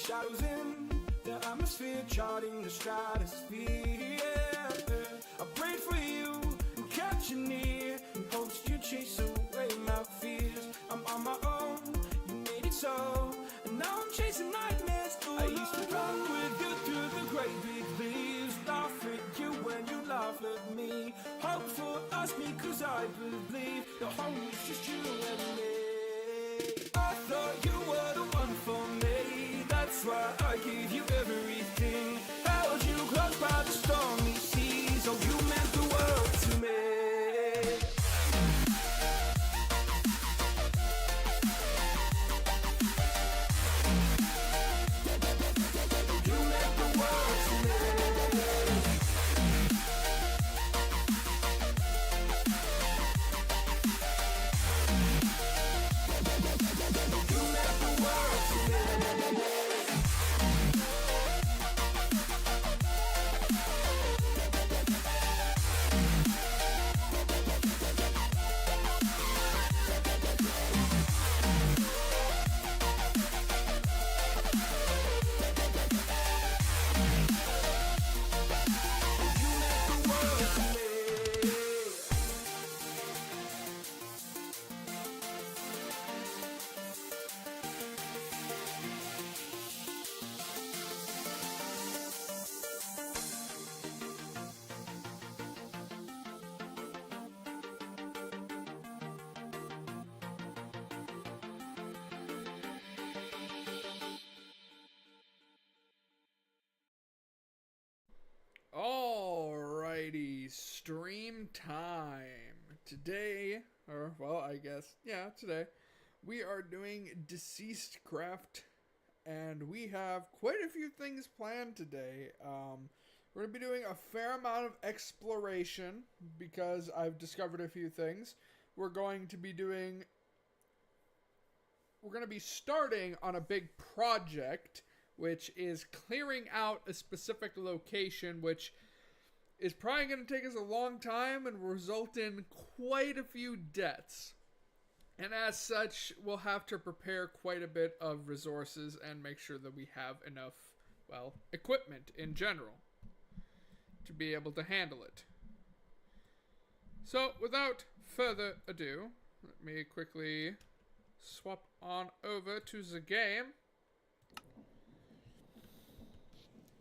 shadows in the atmosphere, charting the stratosphere. Yeah. I prayed for you and kept you near in hopes you chase away my fears. I'm on my own, you made it so, and now I'm chasing nightmares. I used to run with you through the great big leaves, laugh at you when you laugh at me. Hope for us because I believe the home is just you and me. I thought you were the one for me, that's why I gave you everything. Held you close by the stormy seas, oh you meant the world to me. Alrighty, stream time. Today, or well, I guess, yeah, today, we are doing Deceasedcraft, and we have quite a few things planned today. We're going to be doing a fair amount of exploration, because I've discovered a few things. We're going to be starting on a big project, which is clearing out a specific location, which is probably going to take us a long time and result in quite a few deaths. And as such, we'll have to prepare quite a bit of resources and make sure that we have enough, well, equipment in general to be able to handle it. So, without further ado, let me quickly swap on over to the game.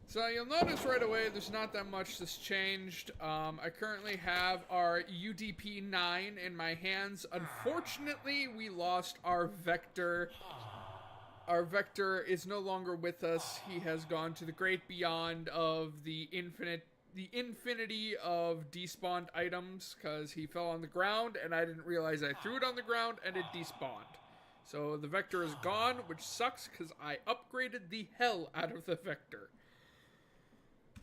So you'll notice right away there's not that much that's changed. I currently have our UDP-9 in my hands. Unfortunately, we lost our Vector. Our Vector is no longer with us. He has gone to the great beyond of the infinity of despawned items, because he fell on the ground and I didn't realize I threw it on the ground and it despawned. So the Vector is gone, which sucks because I upgraded the hell out of the Vector.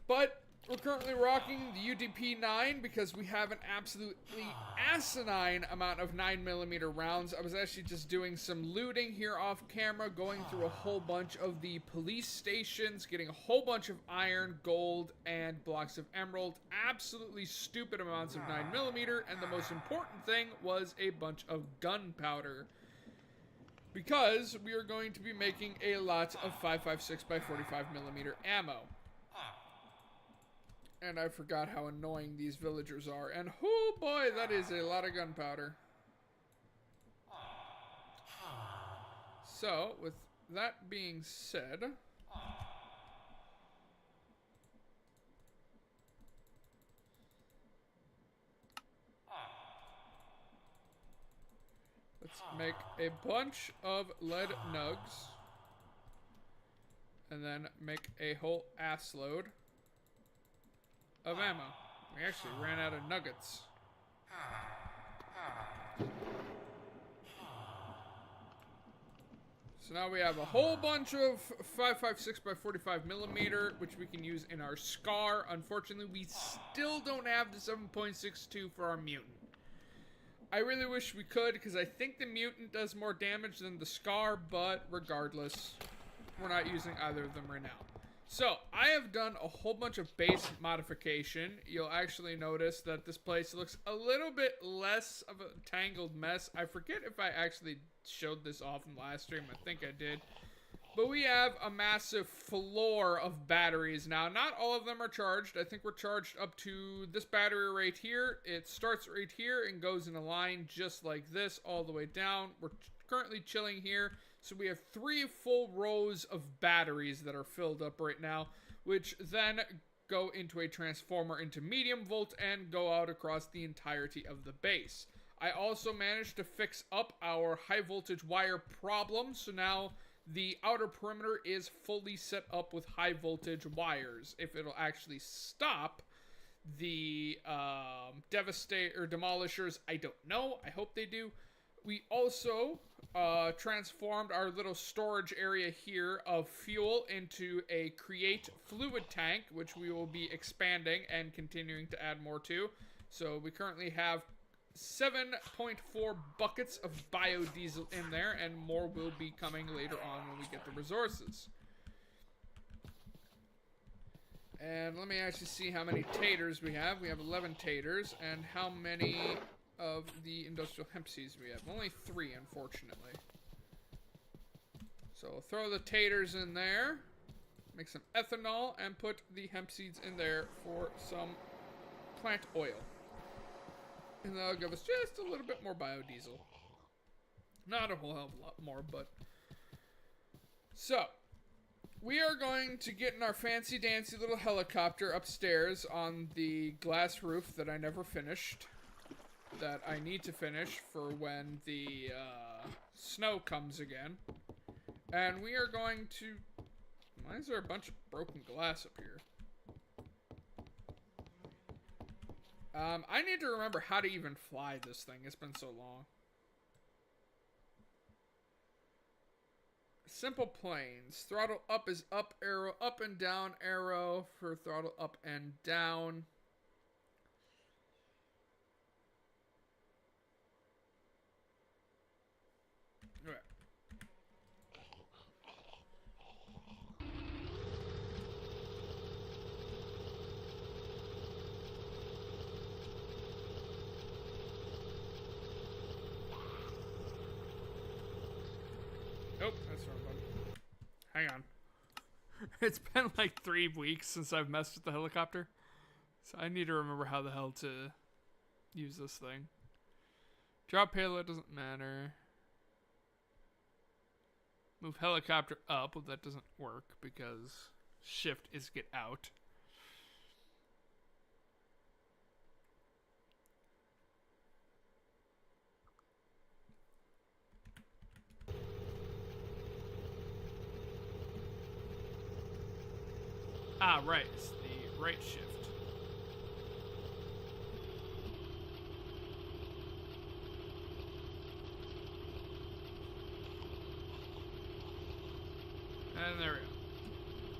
But we're currently rocking the UDP-9 because we have an absolutely asinine amount of 9mm rounds. I was actually just doing some looting here off camera, going through a whole bunch of the police stations, getting a whole bunch of iron, gold, and blocks of emerald. Absolutely stupid amounts of 9mm, and the most important thing was a bunch of gunpowder, because we are going to be making a lot of 5.56 by 45mm ammo. And I forgot how annoying these villagers are. And oh boy, that is a lot of gunpowder. So, with that being said, let's make a bunch of lead nugs. And then make a whole ass load of ammo. We actually ran out of nuggets. So now we have a whole bunch of 5.56 by 45mm, which we can use in our Scar. Unfortunately, we still don't have the 7.62 for our Mutant. I really wish we could, because I think the Mutant does more damage than the Scar, but regardless, we're not using either of them right now. So, I have done a whole bunch of base modification. You'll actually notice that this place looks a little bit less of a tangled mess. I forget if I actually showed this off in the last stream. I think I did. But we have a massive floor of batteries now. Not all of them are charged. I think we're charged up to this battery right here. It starts right here and goes in a line just like this all the way down. We're currently chilling here. So we have 3 full rows of batteries that are filled up right now, which then go into a transformer into medium volt and go out across the entirety of the base. I also managed to fix up our high voltage wire problem. So now the outer perimeter is fully set up with high voltage wires. If it'll actually stop the demolishers, I don't know. I hope they do. We also transformed our little storage area here of fuel into a create fluid tank, which we will be expanding and continuing to add more to. So we currently have 7.4 buckets of biodiesel in there, and more will be coming later on when we get the resources. And let me actually see how many taters we have. We have 11 taters, and how many of the industrial hemp seeds we have. Only 3, unfortunately. So we'll throw the taters in there, make some ethanol, and put the hemp seeds in there for some plant oil. And that'll give us just a little bit more biodiesel. Not a whole hell of a lot more, but... So, we are going to get in our fancy dancy little helicopter upstairs on the glass roof that I never finished. That I need to finish for when the snow comes again. And we are going to... Why is there a bunch of broken glass up here? I need to remember how to even fly this thing. It's been so long. Simple planes. Throttle up is up arrow, up and down arrow for throttle up and down. Okay. Nope, that's the wrong button. Hang on. It's been like 3 weeks since I've messed with the helicopter. So I need to remember how the hell to use this thing. Drop payload doesn't matter. Move helicopter up. Well, that doesn't work because shift is get out. Ah, right. It's the right shift. And there we go.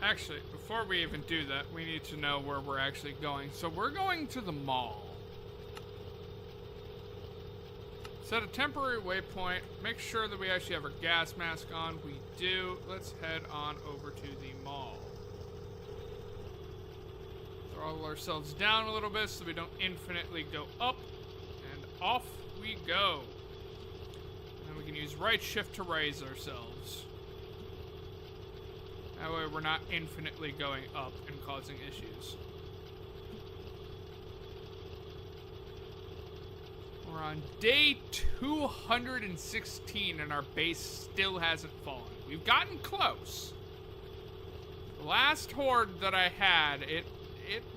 Actually, before we even do that, we need to know where we're actually going. So we're going to the mall. Set a temporary waypoint. Make sure that we actually have our gas mask on. We do. Let's head on over to the mall. Throttle ourselves down a little bit so we don't infinitely go up. And off we go. And we can use right shift to raise ourselves. That way we're not infinitely going up and causing issues. We're on day 216 and our base still hasn't fallen. We've gotten close. The last horde that I had,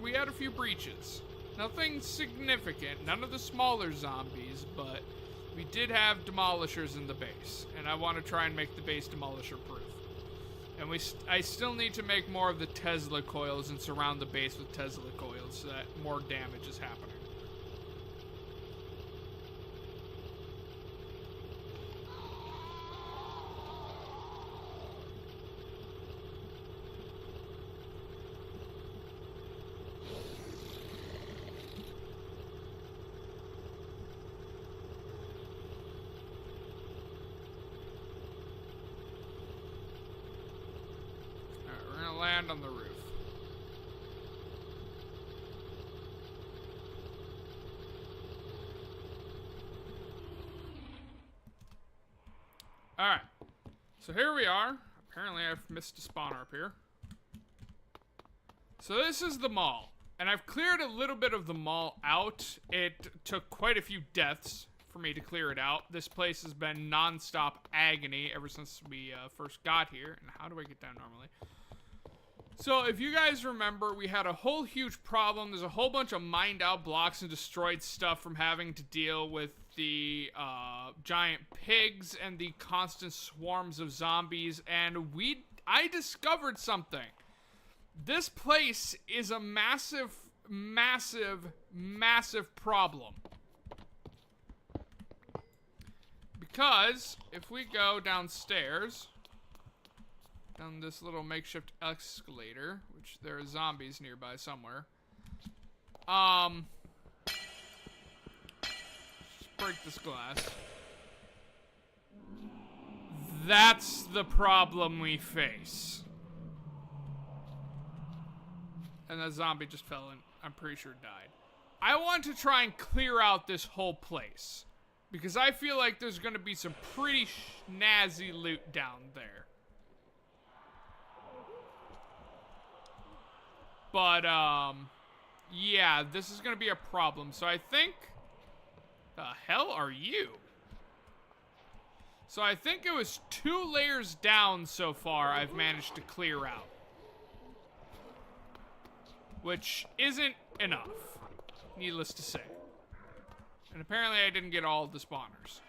we had a few breaches. Nothing significant, none of the smaller zombies, but we did have demolishers in the base. And I want to try and make the base demolisher proof. And I still need to make more of the Tesla coils and surround the base with Tesla coils so that more damage is happening. Land on the roof. Alright. So here we are. Our Apparently I've missed a spawner up here. So this is the mall. And I've cleared a little bit of the mall out. It took quite a few deaths for me to clear it out. This place has been non-stop agony ever since we first got here. And how do I get down normally? So if you guys remember, we had a whole huge problem. There's a whole bunch of mined out blocks and destroyed stuff from having to deal with the giant pigs and the constant swarms of zombies. And I discovered something. This place is a massive, massive, massive problem. Because if we go downstairs, down this little makeshift escalator, which there are zombies nearby somewhere. Just break this glass. That's the problem we face. And that zombie just fell and I'm pretty sure died. I want to try and clear out this whole place. Because I feel like there's going to be some pretty snazzy loot down there. But, yeah, this is going to be a problem. So I think... The hell are you? So I think it was 2 layers down so far I've managed to clear out. Which isn't enough, needless to say. And apparently I didn't get all of the spawners.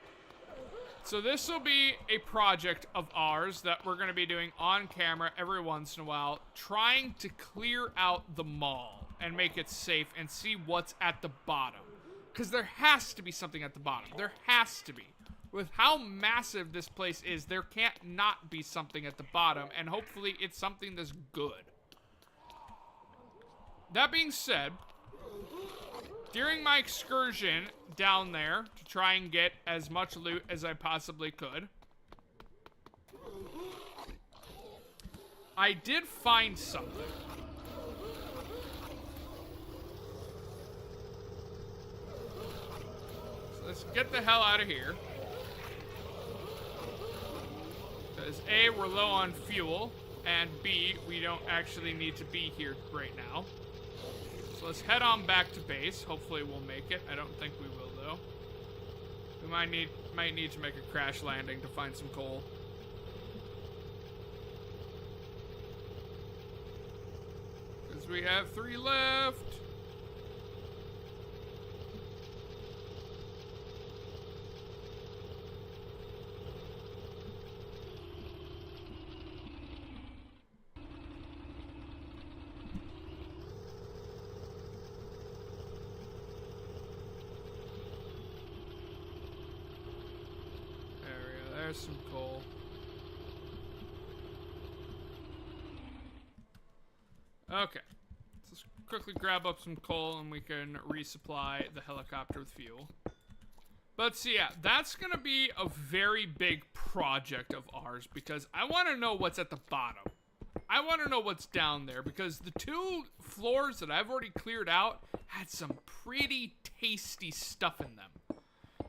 So this will be a project of ours that we're going to be doing on camera every once in a while, trying to clear out the mall and make it safe and see what's at the bottom. Because there has to be something at the bottom. There has to be. With how massive this place is, there can't not be something at the bottom, and hopefully it's something that's good. That being said, during my excursion down there to try and get as much loot as I possibly could, I did find something. So let's get the hell out of here. Because A, we're low on fuel, and B, we don't actually need to be here right now. So let's head on back to base. Hopefully we'll make it. I don't think we will, though. We might need to make a crash landing to find some coal. Because we have 3 left. There's some coal. Okay. Let's quickly grab up some coal and we can resupply the helicopter with fuel. But so yeah, that's going to be a very big project of ours because I want to know what's at the bottom. I want to know what's down there because the 2 floors that I've already cleared out had some pretty tasty stuff in them.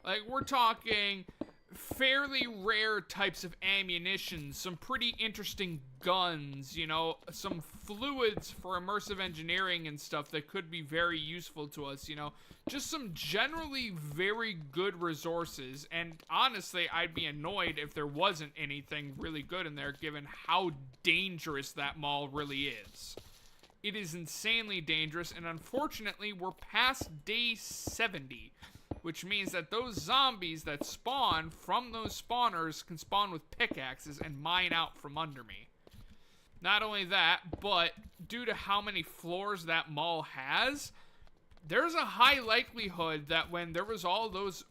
Like, we're talking fairly rare types of ammunition, some pretty interesting guns, you know, some fluids for immersive engineering and stuff that could be very useful to us, you know, just some generally very good resources. And honestly, I'd be annoyed if there wasn't anything really good in there given how dangerous that mall really is. It is insanely dangerous, and unfortunately, we're past day 70. Which means that those zombies that spawn from those spawners can spawn with pickaxes and mine out from under me. Not only that, but due to how many floors that mall has, there's a high likelihood that when there was all those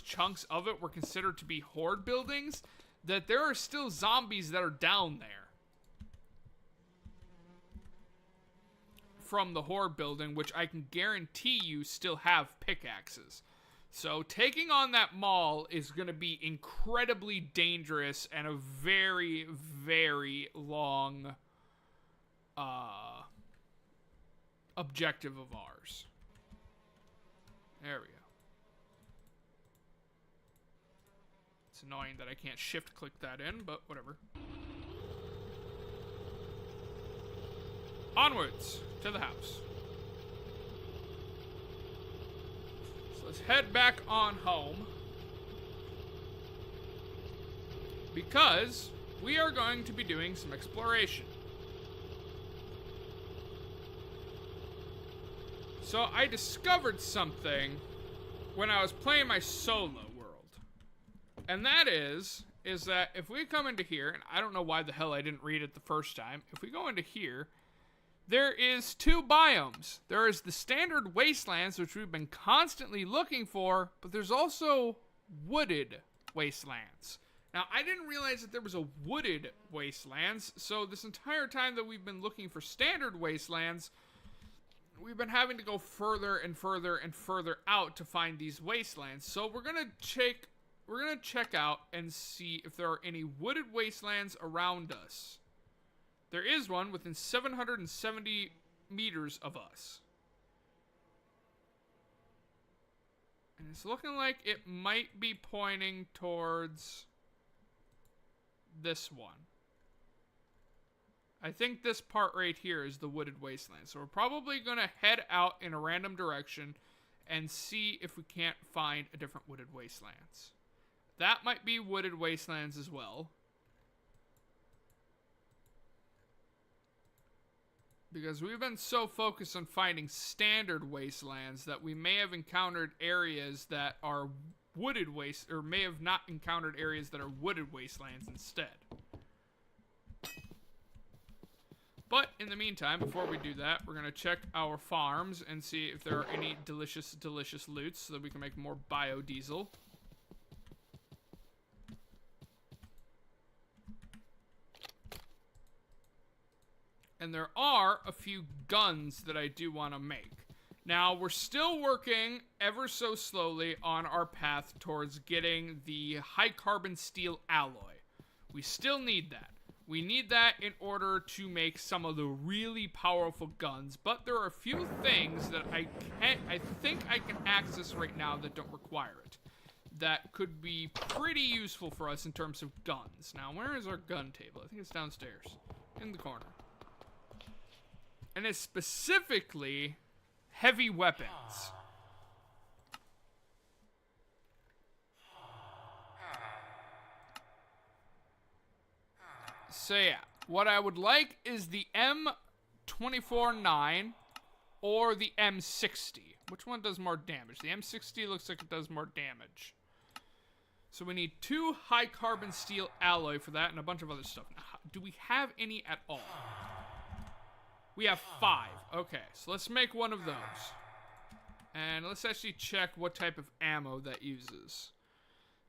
chunks of it were considered to be horde buildings, that there are still zombies that are down there. From the horde building, which I can guarantee you still have pickaxes. So taking on that mall is going to be incredibly dangerous and a very, very long objective of ours. There we go. It's annoying that I can't shift click that in, but whatever. onwards to the house. So let's head back on home. Because we are going to be doing some exploration. So I discovered something when I was playing my solo world. And that is that if we come into here, and I don't know why the hell I didn't read it the first time. If we go into here, there is 2 biomes. There is the standard wastelands, which we've been constantly looking for, but there's also wooded wastelands. Now, I didn't realize that there was a wooded wastelands, so this entire time that we've been looking for standard wastelands, we've been having to go further and further and further out to find these wastelands. So we're gonna check out and see if there are any wooded wastelands around us. There is one within 770 meters of us. And it's looking like it might be pointing towards this one. I think this part right here is the wooded wasteland. So we're probably going to head out in a random direction and see if we can't find a different wooded wastelands. That might be wooded wastelands as well. Because we've been so focused on finding standard wastelands that we may have encountered areas that are wooded or may have not encountered areas that are wooded wastelands instead. But in the meantime, before we do that, we're going to check our farms and see if there are any delicious loots so that we can make more biodiesel. And there are a few guns that I do want to make. Now, we're still working ever so slowly on our path towards getting the high carbon steel alloy. We still need that. We need that in order to make some of the really powerful guns, but there are a few things that I think I can access right now that don't require it. That could be pretty useful for us in terms of guns. Now, where is our gun table? I think it's downstairs, in the corner. And it's specifically heavy weapons. So yeah, what I would like is the M24-9 or the M60. Which one does more damage? The M60 looks like it does more damage. So we need 2 high carbon steel alloy for that and a bunch of other stuff. Now, do we have any at all? We have 5. Okay, so let's make one of those. And let's actually check what type of ammo that uses.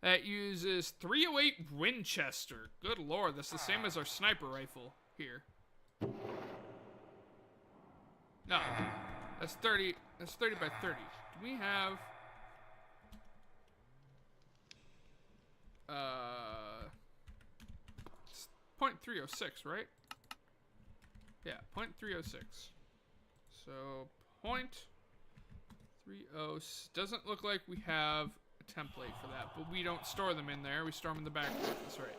That uses 308 Winchester. Good lord, that's the same as our sniper rifle here. No, that's 30. That's 30 by 30. Do we have... It's .306, right? Yeah, .306. So, .30... Doesn't look like we have a template for that, but we don't store them in there. We store them in the back. That's right.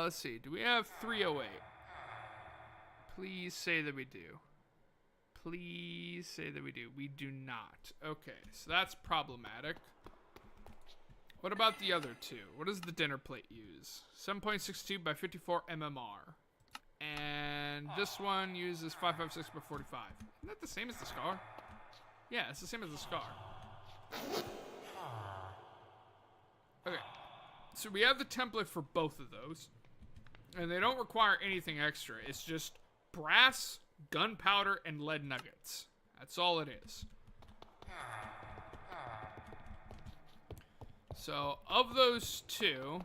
Let's see. Do we have 308? Please say that we do. Please say that we do. We do not. Okay, so that's problematic. What about the other two? What does the dinner plate use? 7.62 by 54 mmR. And this one uses 5.56 by 45. Isn't that the same as the Scar? Yeah, it's the same as the Scar. Okay. So we have the template for both of those. And they don't require anything extra. It's just brass, gunpowder, and lead nuggets. That's all it is. So, of those two,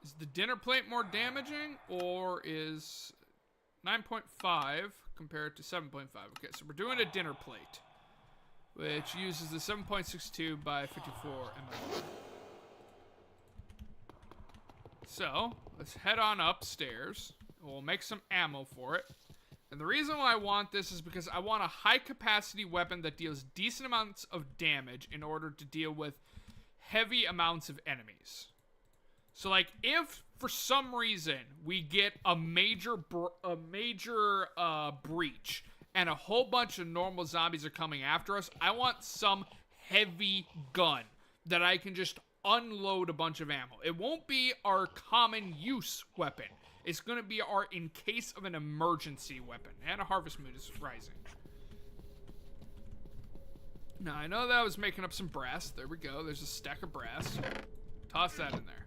is the dinner plate more damaging, or is 9.5 compared to 7.5? Okay, so we're doing a dinner plate, which uses the 7.62 by 54 mm. So, let's head on upstairs. We'll make some ammo for it. And the reason why I want this is because I want a high-capacity weapon that deals decent amounts of damage in order to deal with heavy amounts of enemies. So, like, if for some reason we get a major breach and a whole bunch of normal zombies are coming after us, I want some heavy gun that I can just unload a bunch of ammo. It won't be our common use weapon. It's going to be our in case of an emergency weapon. And a harvest mood is rising. Now, I know that I was making up some brass. There we go. There's a stack of brass. Toss that in there.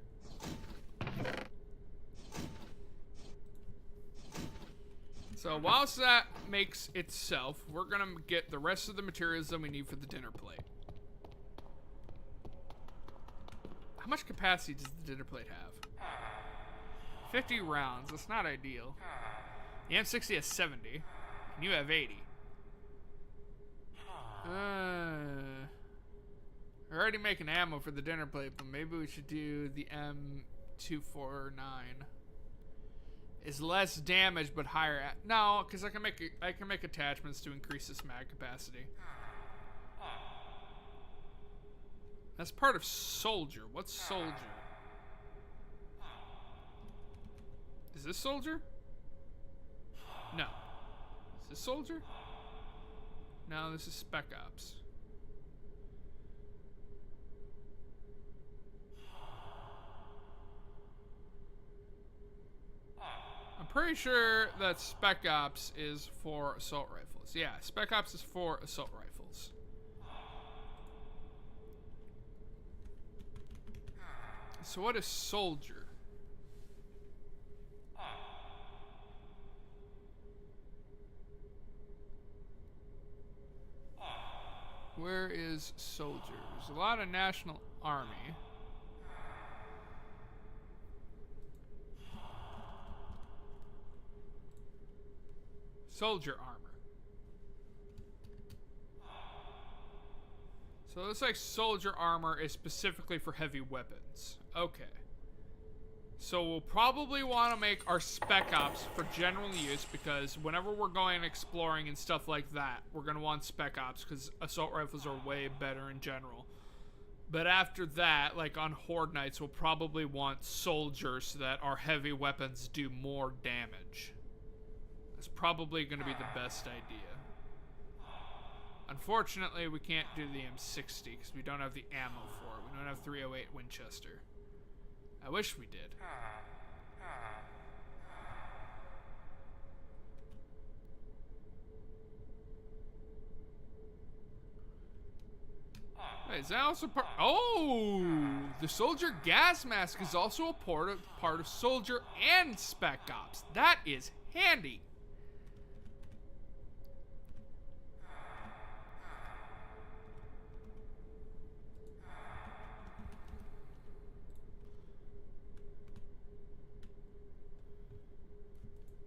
So, whilst that makes itself, we're going to get the rest of the materials that we need for the dinner plate. How much capacity does the dinner plate have? 50 rounds. That's not ideal. The M60 has 70, and you have 80. We're already making ammo for the dinner plate, but maybe we should do the M249. It's less damage, but higher. No, because I can make attachments to increase this mag capacity. That's part of soldier. What's soldier? Is this soldier? No. Is this soldier? No, this is Spec Ops. I'm pretty sure that Spec Ops is for assault rifles. Yeah, Spec Ops is for assault rifles. So what is soldier? Where is soldier? There's a lot of National Army. Soldier armor. So it looks like soldier armor is specifically for heavy weapons. Okay. So we'll probably want to make our Spec Ops for general use, because whenever we're going exploring and stuff like that, we're going to want Spec Ops because assault rifles are way better in general. But after that, like on Horde Nights, we'll probably want soldiers so that our heavy weapons do more damage. That's probably going to be the best idea. Unfortunately, we can't do the M60 because we don't have the ammo for it. We don't have 308 Winchester. I wish we did. Wait, is that also part? Oh, the soldier gas mask is also a part of soldier and Spec Ops. That is handy.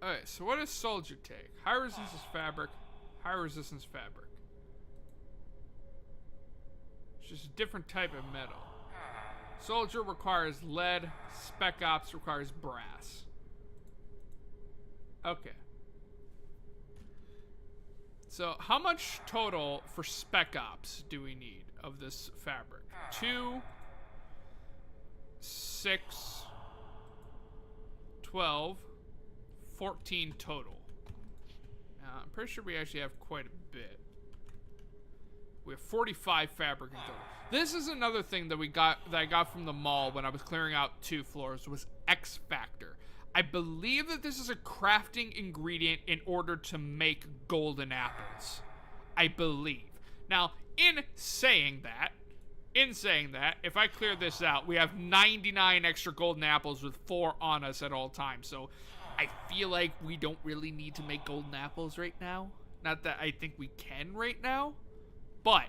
Alright, so what does soldier take? High resistance fabric, high resistance fabric. It's just a different type of metal. Soldier requires lead, Spec Ops requires brass. Okay. So how much total for Spec Ops do we need of this fabric? 2, 6, 12, 14 total. I'm pretty sure we actually have quite a bit. We have 45 fabric in total. This is another thing that I got from the mall when I was clearing out 2 floors, was X Factor. I believe that this is a crafting ingredient in order to make golden apples. I believe. Now, in saying that, if I clear this out, we have 99 extra golden apples with 4 on us at all times. So I feel like we don't really need to make golden apples right now. Not that I think we can right now, but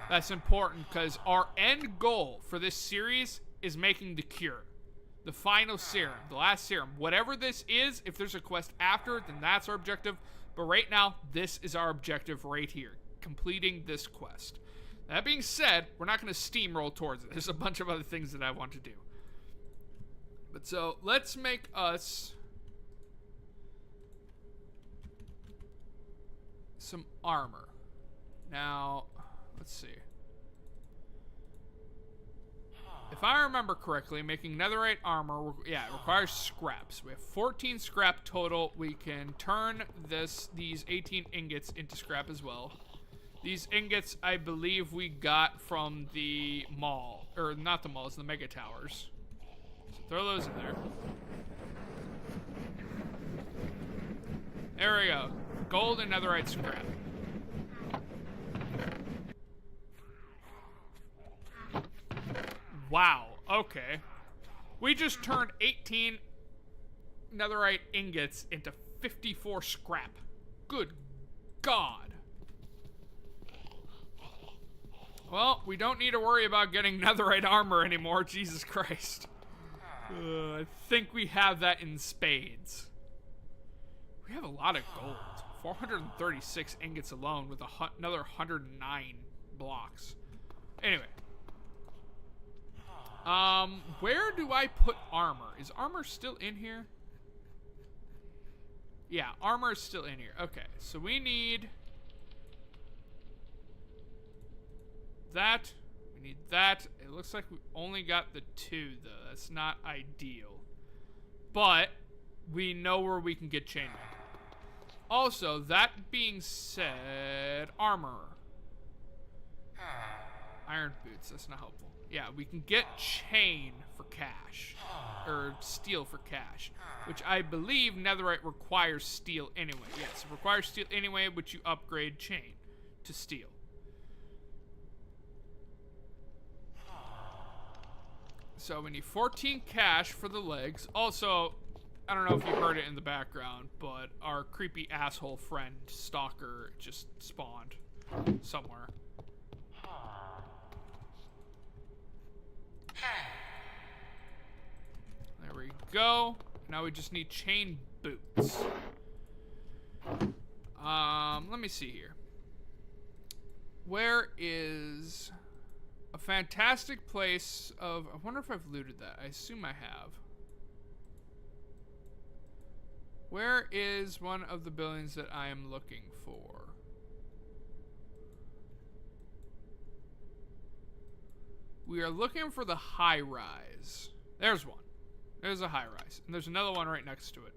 that's important because our end goal for this series is making the cure. The final serum, the last serum. Whatever this is, if there's a quest after it, then that's our objective. But right now, this is our objective right here. Completing this quest. That being said, we're not going to steamroll towards it. There's a bunch of other things that I want to do. But so, let's make us some armor. Now, let's see. if I remember correctly, making netherite armor, yeah, it requires scraps. We have 14 scrap total. We can turn these 18 ingots into scrap as well. These ingots, I believe we got from the mall. Or not the malls, the mega towers. So throw those in there. There we go. Gold and netherite scrap. Wow, okay. We just turned 18 netherite ingots into 54 scrap. Good God. Well, we don't need to worry about getting netherite armor anymore, Jesus Christ. I think we have that in spades. We have a lot of gold. 436 ingots alone with another 109 blocks. Anyway. Where do I put armor? Is armor still in here? Yeah, armor is still in here. Okay, so we need that. We need that. It looks like we only got the 2, though. That's not ideal. But we know where we can get chainmail. Also, that being said, armor. Iron boots, that's not helpful. Yeah, we can get chain for cash. Or steel for cash. Which I believe netherite requires steel anyway. Yes, it requires steel anyway, but you upgrade chain to steel. So we need 14 cash for the legs. Also, I don't know if you heard it in the background, but our creepy asshole friend, Stalker, just spawned somewhere. There we go. Now we just need chain boots. Let me see here. Where is a fantastic place of... I wonder if I've looted that. I assume I have. Where is one of the buildings that I am looking for? We are looking for the high rise. There's one. There's a high rise. And there's another one right next to it.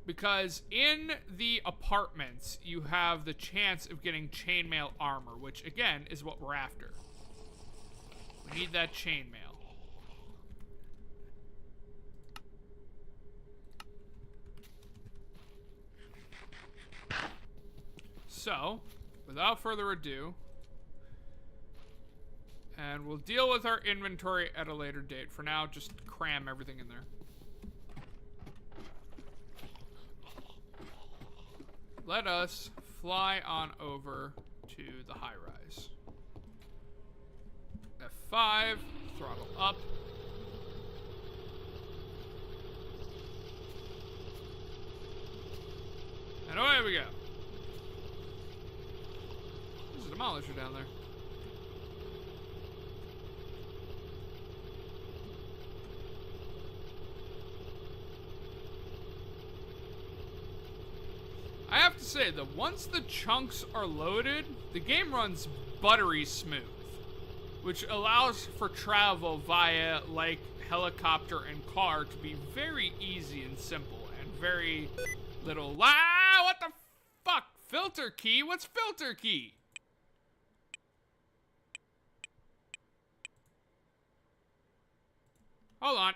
Because in the apartments, you have the chance of getting chainmail armor, which, again, is what we're after. We need that chainmail. So, without further ado, and we'll deal with our inventory at a later date. For now, just cram everything in there. Let us fly on over to the high rise. F5, throttle up. And away we go. There's a demolisher down there. I have to say that once the chunks are loaded, the game runs buttery smooth, which allows for travel via, like, helicopter and car to be very easy and simple, and very little... Ah, what the fuck? Filter key? What's filter key? Hold on.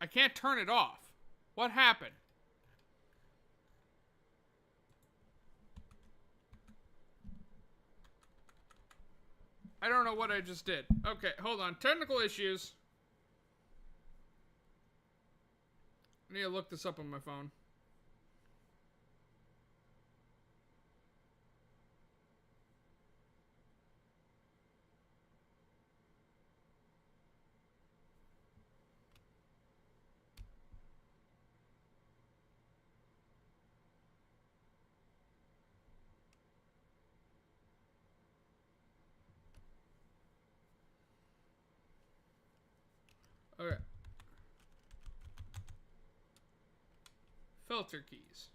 I can't turn it off. What happened? I don't know what I just did. Okay, hold on. Technical issues. I need to look this up on my phone. Filter keys.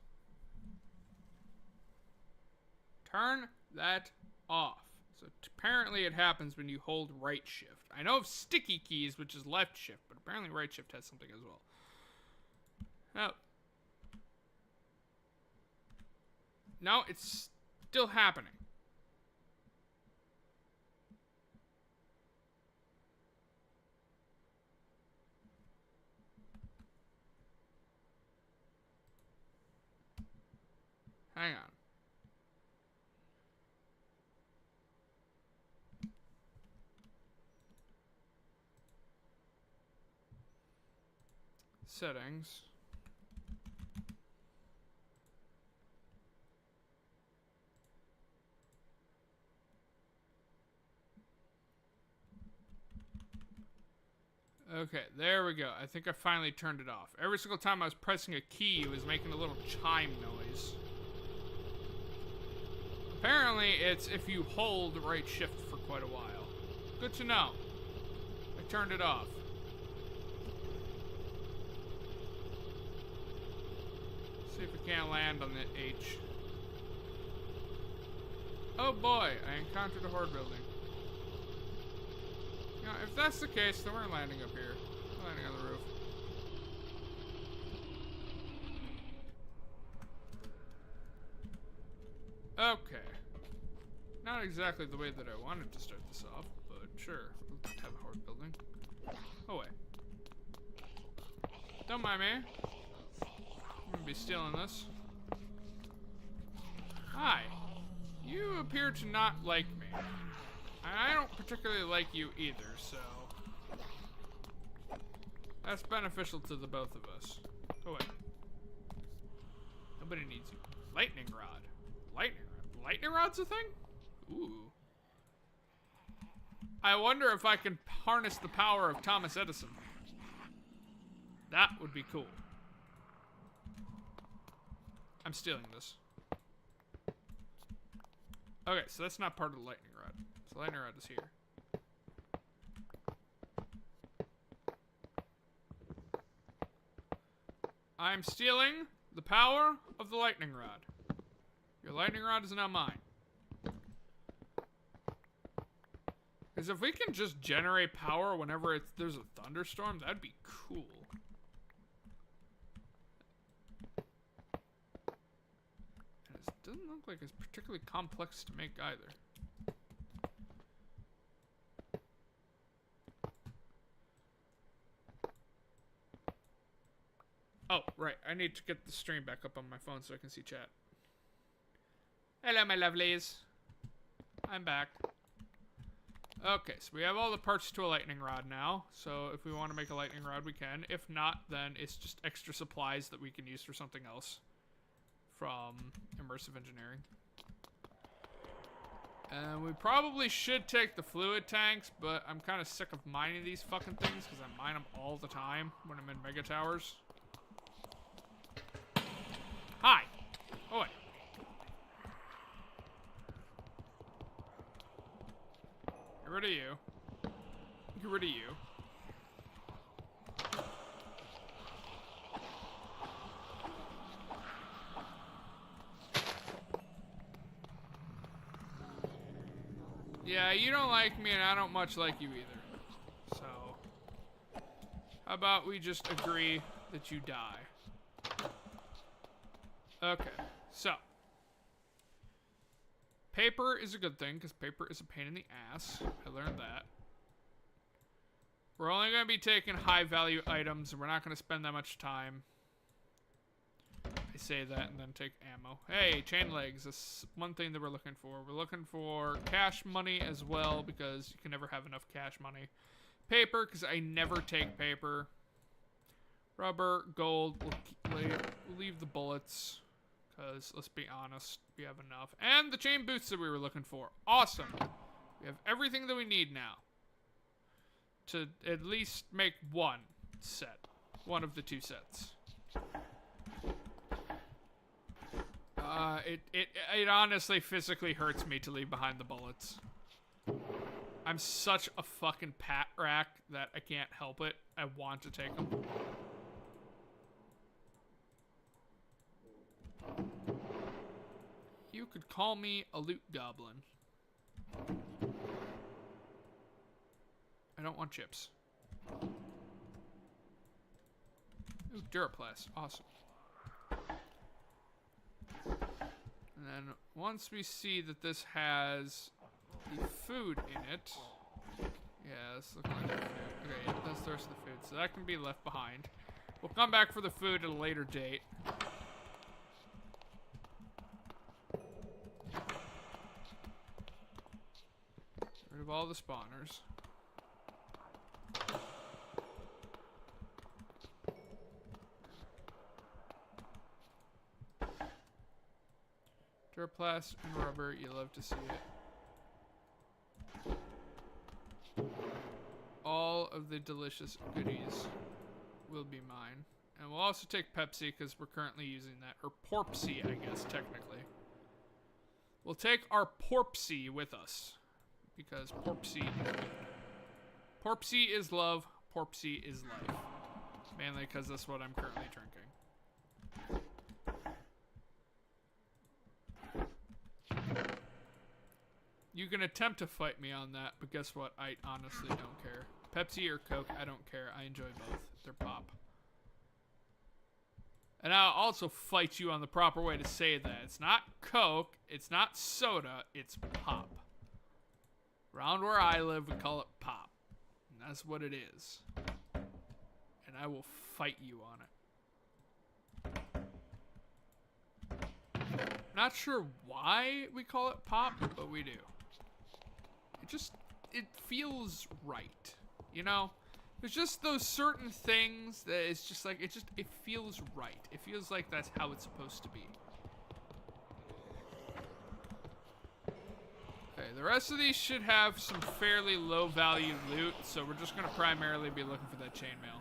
Turn that off. So apparently it happens when you hold right shift. I know of sticky keys, which is left shift, but apparently right shift has something as well. Oh. No, it's still happening. Hang on. Settings. Okay, there we go. I think I finally turned it off. Every single time I was pressing a key, it was making a little chime noise. Apparently, it's if you hold right shift for quite a while. Good to know. I turned it off. See if we can't land on the H. Oh boy, I encountered a horde building. You know, if that's the case, then we're landing up here. We're landing on the roof. Okay. Not exactly the way that I wanted to start this off, but sure. Let's have a horde building. Oh wait. Don't mind me. I'm gonna be stealing this. Hi. You appear to not like me. I don't particularly like you either, so that's beneficial to the both of us. Oh wait. Nobody needs you. Lightning rod. Lightning rod. Lightning rod's a thing? Ooh. I wonder if I can harness the power of Thomas Edison. That would be cool. I'm stealing this. Okay, so that's not part of the lightning rod. So the lightning rod is here. I'm stealing the power of the lightning rod. Your lightning rod is now mine. Because if we can just generate power whenever there's a thunderstorm, that'd be cool. And it doesn't look like it's particularly complex to make either. Oh, right. I need to get the stream back up on my phone so I can see chat. Hello, my lovelies. I'm back. Okay, so we have all the parts to a lightning rod now. So if we want to make a lightning rod, we can. If not, then it's just extra supplies that we can use for something else from immersive engineering. And we probably should take the fluid tanks, but I'm kind of sick of mining these fucking things because I mine them all the time when I'm in mega towers. Hi. Oh, wait. Get rid of you. Get rid of you. Yeah, you don't like me and I don't much like you either. So, how about we just agree that you die? Okay, so. Paper is a good thing, because paper is a pain in the ass. I learned that. We're only going to be taking high-value items, and we're not going to spend that much time. I say that and then take ammo. Hey, chain legs. That's one thing that we're looking for. We're looking for cash money as well, because you can never have enough cash money. Paper, because I never take paper. Rubber, gold. We'll leave the bullets. Because, let's be honest, we have enough. And the chain boots that we were looking for. Awesome. We have everything that we need now. To at least make one set. One of the two sets. It honestly physically hurts me to leave behind the bullets. I'm such a fucking pat rack that I can't help it. I want to take them. you could call me a loot goblin. I don't want chips. Ooh, Duraplast. Awesome. And then once we see that this has the food in it. Yeah, that's looking like the food. Okay, yeah, that's the rest of the food. So that can be left behind. We'll come back for the food at a later date. Get rid of all the spawners. Duraplast and rubber, you love to see it. All of the delicious goodies will be mine. And we'll also take Pepsi because we're currently using that. Or Porpsy, I guess, technically. We'll take our Porpsy with us. Because Porpsy is good. Porpsy is love. Porpsy is life. Mainly because that's what I'm currently drinking. You can attempt to fight me on that, but guess what? I honestly don't care. Pepsi or Coke, I don't care. I enjoy both. They're pop. And I'll also fight you on the proper way to say that. It's not Coke, it's not soda, it's pop. Around where I live, we call it pop. And that's what it is. And I will fight you on it. Not sure why we call it pop, but we do. It feels right, you know? There's just those certain things that it's just like, it feels right. It feels like that's how it's supposed to be. Okay, the rest of these should have some fairly low value loot, so we're just gonna primarily be looking for that chainmail.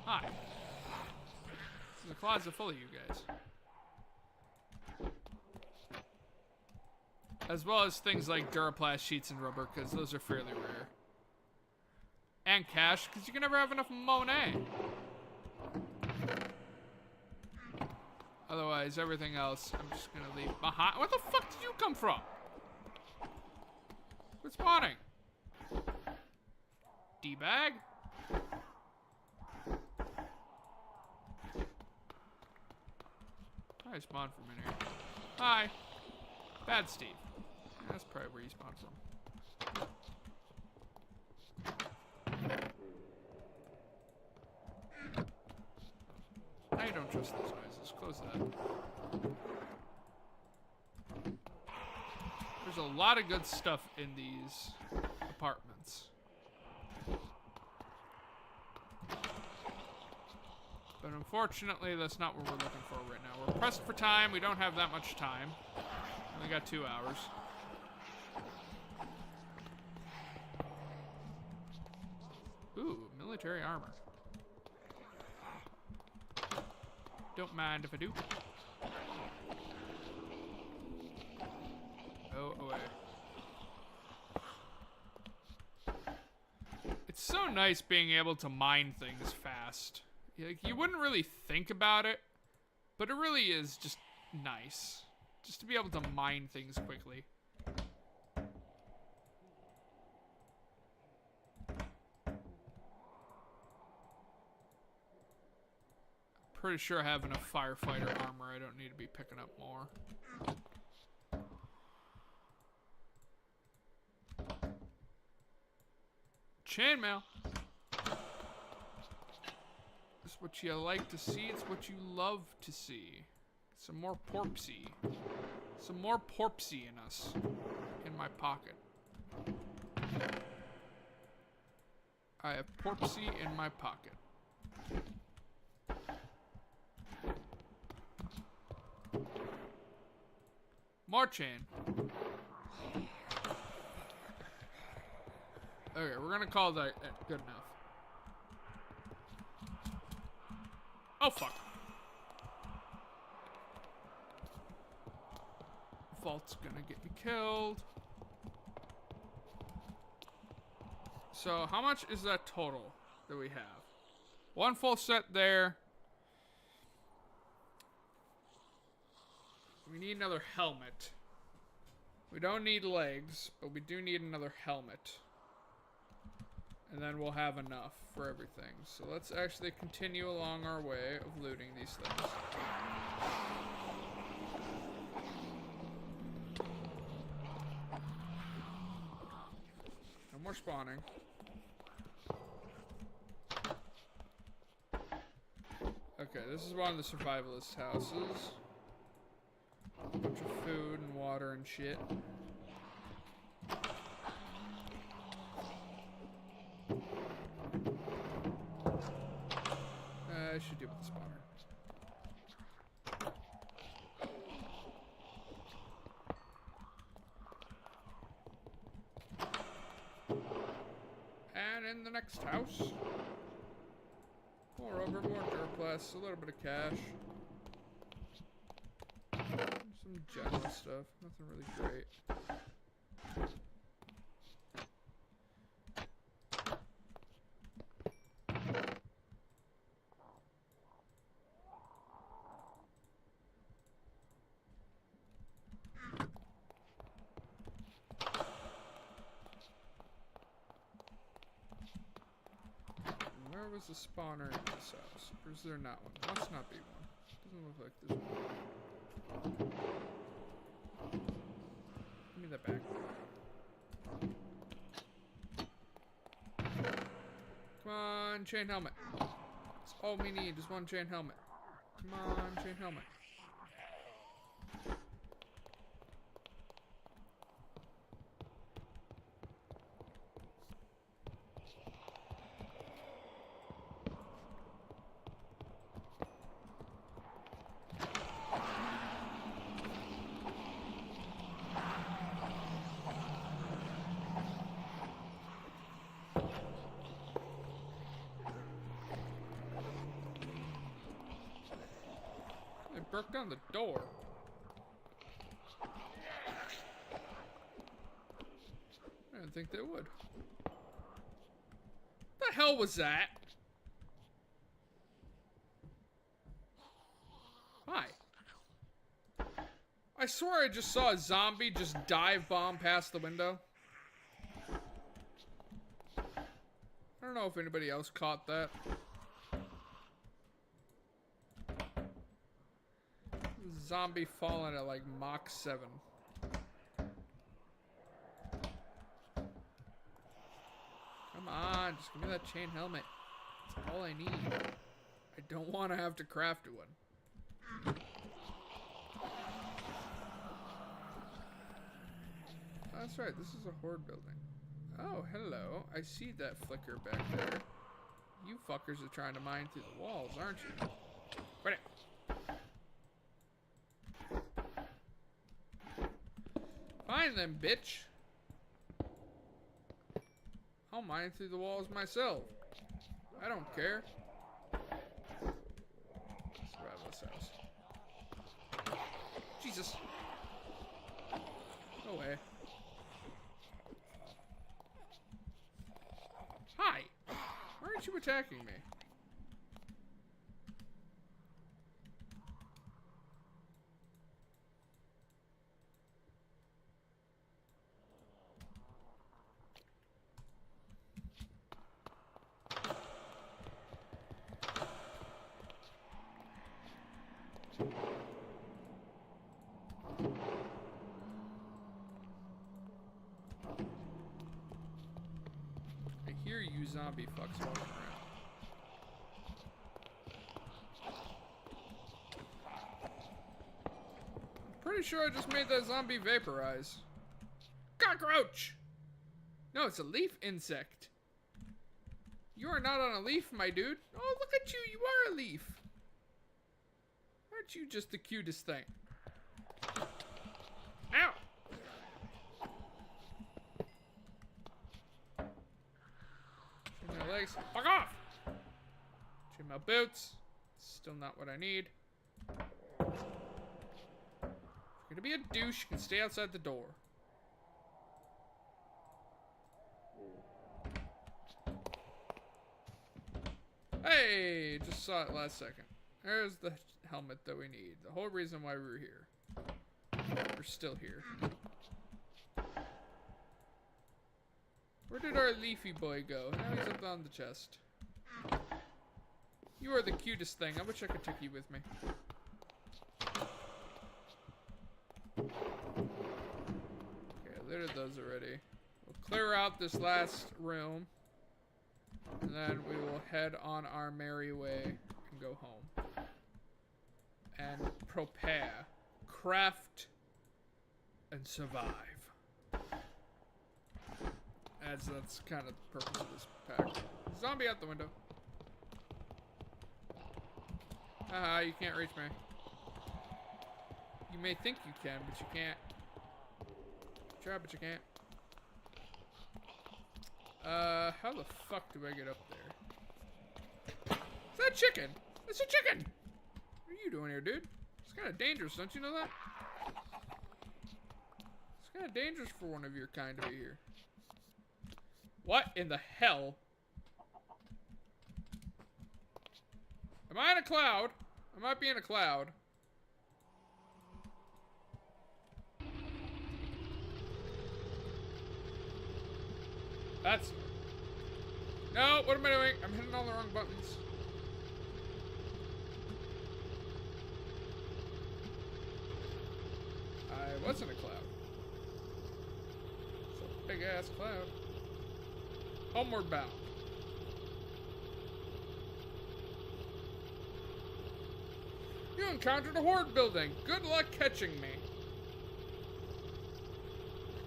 Hi. This is a closet full of you guys. As well as things like Duraplast sheets and rubber, because those are fairly rare. And cash, because you can never have enough Monet. Otherwise, everything else, I'm just going to leave behind. Where the fuck did you come from? Quit spawning. D-bag? I spawned from in here. Hi. Bad Steve. That's probably where you spawned from. I don't trust those noises. Close that. There's a lot of good stuff in these apartments. But unfortunately, that's not what we're looking for right now. We're pressed for time. We don't have that much time. We got 2 hours. Ooh, military armor. Don't mind if I do. Oh, away. It's so nice being able to mine things fast. Like, you wouldn't really think about it, but it really is just nice. Just to be able to mine things quickly. Pretty sure I have enough firefighter armor. I don't need to be picking up more. Chainmail. It's what you like to see. It's what you love to see. Some more Porpsy. Some more Porpsy in us. In my pocket. I have Porpsy in my pocket. More chain. Okay, we're gonna call that good enough. Oh, fuck. Vault's gonna get me killed. So, how much is that total that we have? One full set there. We need another helmet. We don't need legs, but we do need another helmet. And then we'll have enough for everything. So let's actually continue along our way of looting these things. No more spawning. Okay, this is one of the survivalist houses. A bunch of food and water and shit. I should do with the spawner. And in the next house, more rubber, more durplast, a little bit of cash. Some general stuff, nothing really great. Where was the spawner in this house? Or is there not one? There must not be one. Doesn't look like there's one. Give me that back. Come on, chain helmet. That's all we need is one chain helmet. Come on, chain helmet. Broke down the door. I didn't think they would. What the hell was that? Hi. I swear I just saw a zombie just dive bomb past the window. I don't know if anybody else caught that. Zombie falling at like Mach 7. Come on, just give me that chain helmet. That's all I need. I don't want to have to craft one. That's right, this is a horde building. Oh, hello. I see that flicker back there. You fuckers are trying to mine through the walls, aren't you? Right. Fine then, bitch. I'll mine through the walls myself. I don't care. Survival this house. Jesus. No way. Hi. Why aren't you attacking me? You zombie fucks walking around. Pretty sure I just made that zombie vaporize. Cockroach! No, it's a leaf insect. You are not on a leaf, my dude. Oh, look at you. You are a leaf. Aren't you just the cutest thing? Ow! My legs. Fuck off! Trim my boots. Still not what I need. If you're gonna be a douche, you can stay outside the door. Hey! Just saw it last second. There's the helmet that we need. The whole reason why we were here. are still here. Where did our leafy boy go? Now he's up on the chest. You are the cutest thing. I wish I could take you with me. Okay, I looted those already. We'll clear out this last room. And then we will head on our merry way and go home. And prepare, craft, and survive. That's kind of the purpose of this pack. Zombie out the window. Haha, you can't reach me. You may think you can, but you can't. Try, but you can't. How the fuck do I get up there? Is that chicken? It's a chicken! What are you doing here, dude? It's kind of dangerous, don't you know that? It's kind of dangerous for one of your kind to be here. What in the hell? Am I in a cloud? I might be in a cloud. That's... No, what am I doing? I'm hitting all the wrong buttons. I was in a cloud. It's a big ass cloud. Homeward bound. You encountered a horde building. Good luck catching me.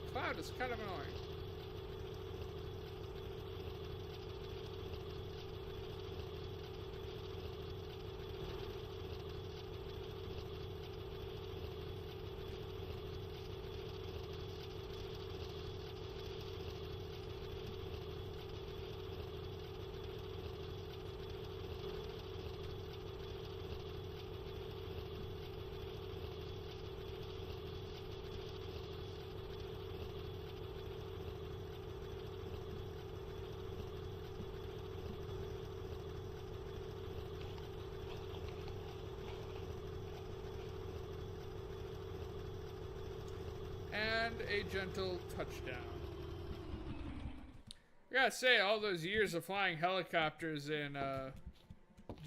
The cloud is kind of annoying. And a gentle touchdown. I gotta say, all those years of flying helicopters in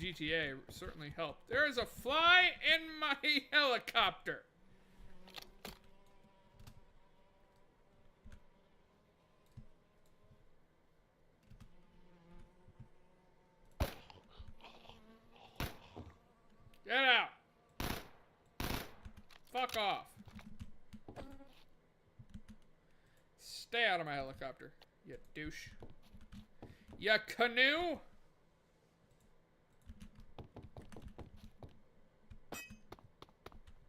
GTA certainly helped. There is a fly in my helicopter. Get out. Fuck off. Stay out of my helicopter, you douche. Ya canoe?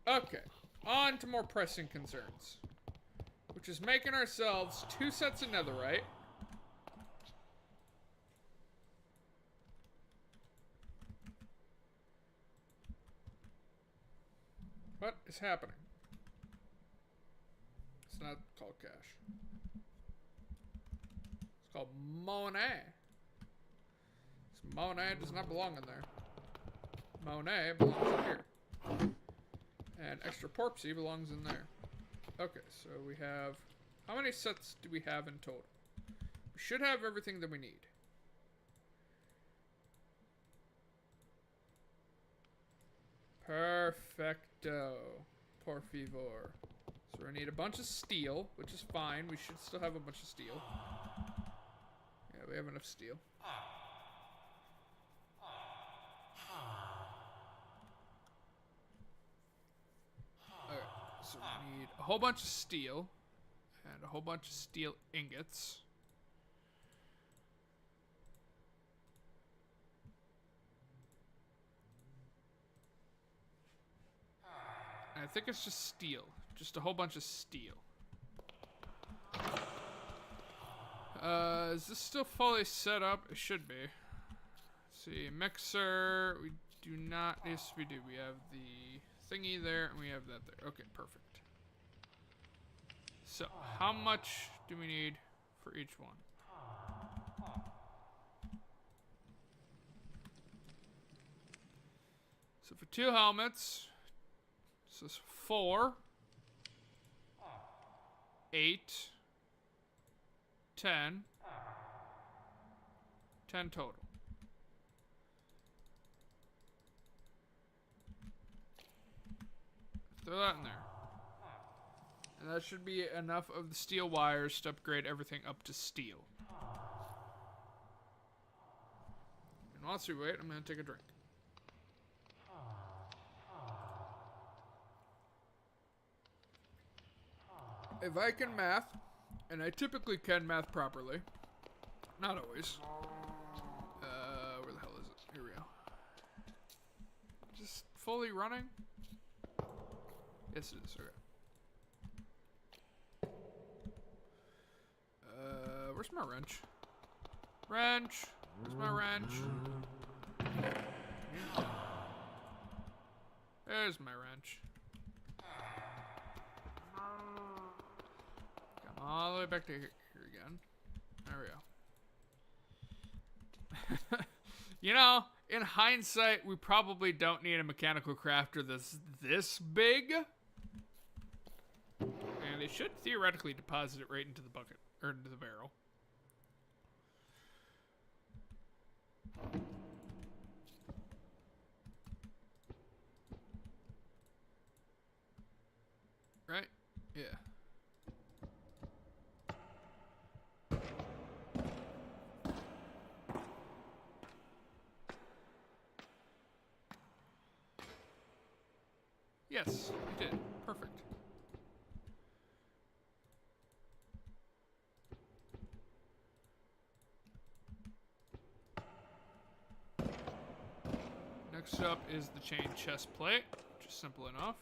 Okay, on to more pressing concerns. Which is making ourselves 2 sets of netherite. What is happening? It's not called cash. It's called Monet. This Monet does not belong in there. Monet belongs in here. And extra porpsy belongs in there. Okay, so we have... How many sets do we have in total? We should have everything that we need. Perfecto. Por favor. So we need a bunch of steel, which is fine. We should still have a bunch of steel. Yeah, we have enough steel. Alright, so we need a whole bunch of steel. And a whole bunch of steel ingots. I think it's just steel. Just a whole bunch of steel. Is this still fully set up? It should be. Let's see, mixer. We do not. Yes, we do. We have the thingy there, and we have that there. Okay, perfect. So, how much do we need for each one? So for 2 helmets, this is 4. 8, 10. 10 total. Throw that in there. And that should be enough of the steel wires to upgrade everything up to steel. And whilst we wait, I'm going to take a drink. If I can math, and I typically can math properly, not always. Where the hell is it? Here we go. Just fully running? Yes, it is. Okay. Where's my wrench? Wrench! Where's my wrench? There's my wrench. Come all the way back to here again. There we go. You know, in hindsight, we probably don't need a mechanical crafter that's this big. And it should theoretically deposit it right into the bucket, or into the barrel. Right? Yeah. Yes, you did. Perfect. Next up is the chain chest plate, which is simple enough.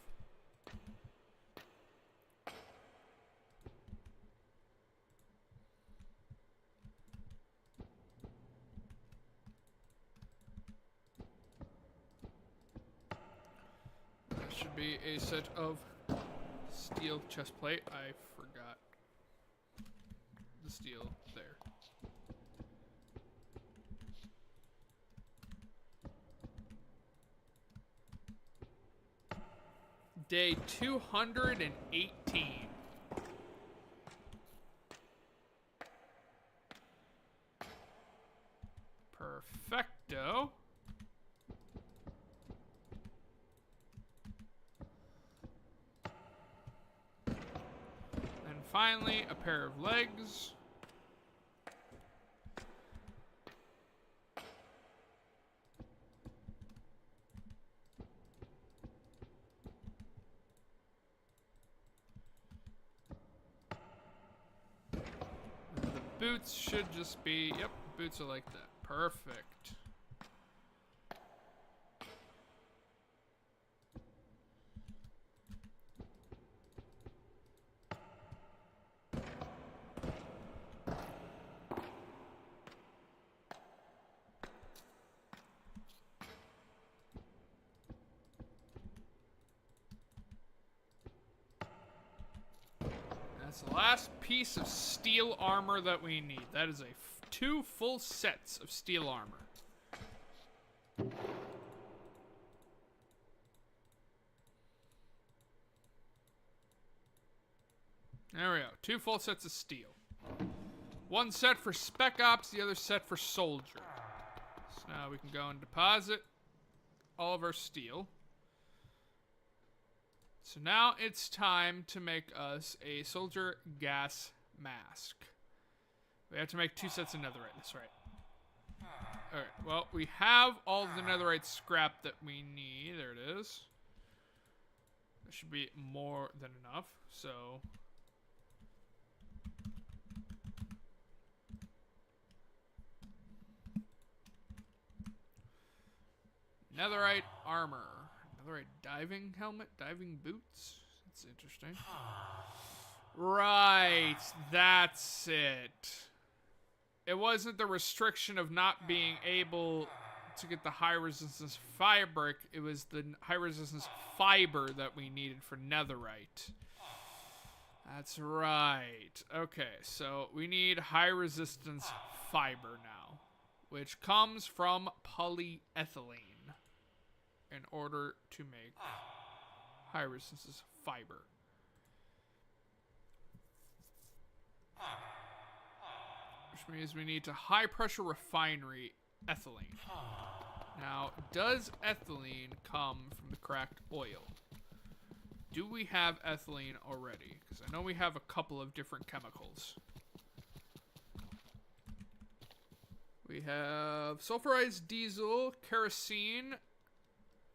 That should be a set of steel chest plate. I forgot the steel there. Day 218. Perfecto. And finally, a pair of legs. Boots should just be, yep, boots are like that. Perfect. That's the last piece of steel armor that we need. That is two full sets of steel armor. There we go. 2 full sets of steel. 1 set for Spec Ops, the other set for Soldier. So now we can go and deposit all of our steel. So now it's time to make us a soldier gas mask. We have to make 2 sets of netherite, that's right. Alright, well, we have all of the netherite scrap that we need. There it is. That should be more than enough, so... Netherite armor. Netherite diving helmet? Diving boots? That's interesting. Right, that's it. It wasn't the restriction of not being able to get the high resistance fabric. It was the high resistance fiber that we needed for netherite. That's right. Okay, so we need high resistance fiber now, which comes from polyethylene in order to make high resistance fiber. Which means we need to high pressure refinery ethylene. Now, does ethylene come from the cracked oil? Do we have ethylene already? Because I know we have a couple of different chemicals. We have sulfurized diesel, kerosene,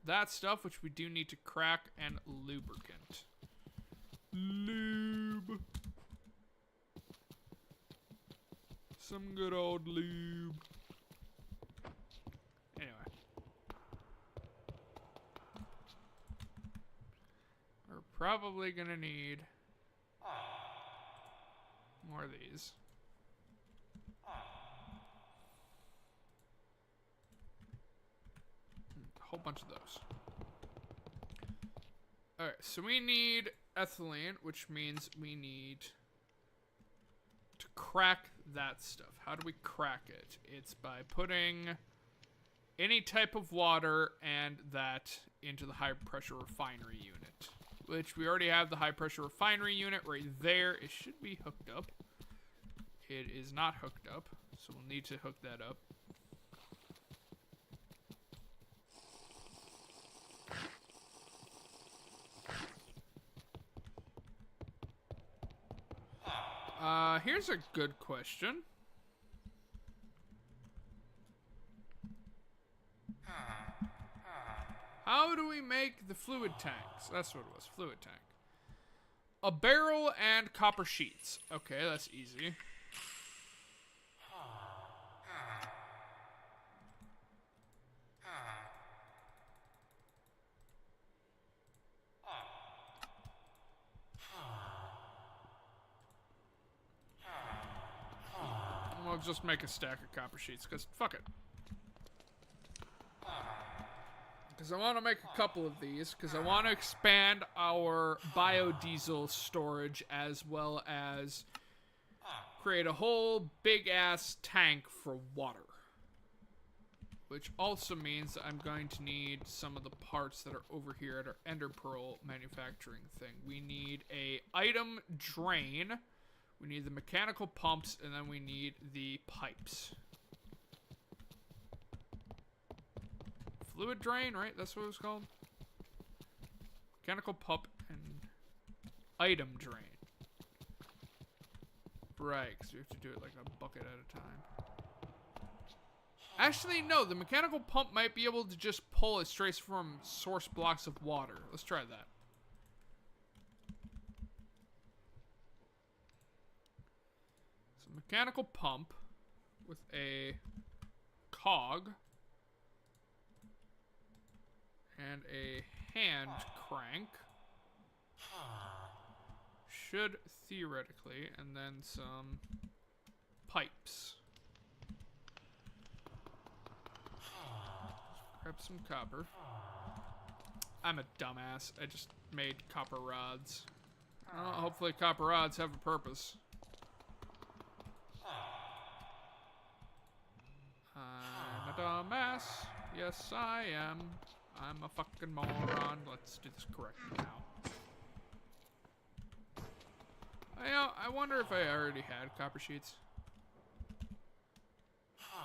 that stuff, which we do need to crack, and lubricant. Lube. Some good old lube. Anyway. We're probably gonna need more of these. A whole bunch of those. Alright, so we need ethylene, which means we need to crack that stuff. How do we crack it? It's by putting any type of water and that into the high pressure refinery unit, which we already have the high pressure refinery unit right there. It should be hooked up. It is not hooked up, so we'll need to hook that up. Here's a good question. How do we make the fluid tanks? That's what it was, fluid tank. A barrel and copper sheets. Okay, that's easy. We'll just make a stack of copper sheets, because fuck it. Because I want to make a couple of these, because I want to expand our biodiesel storage as well as create a whole big-ass tank for water. Which also means that I'm going to need some of the parts that are over here at our Ender Pearl manufacturing thing. We need a item drain. We need the mechanical pumps, and then we need the pipes. Fluid drain, right? That's what it was called? Mechanical pump and item drain. Right, because we have to do it like a bucket at a time. Actually, no. The mechanical pump might be able to just pull it straight from source blocks of water. Let's try that. Mechanical pump with a cog and a hand crank should theoretically, and then some pipes. Grab some copper. I'm a dumbass. I just made copper rods. Well, hopefully copper rods have a purpose. I'm a dumbass. Yes, I am. I'm a fucking moron. Let's do this correctly now. I wonder if I already had copper sheets.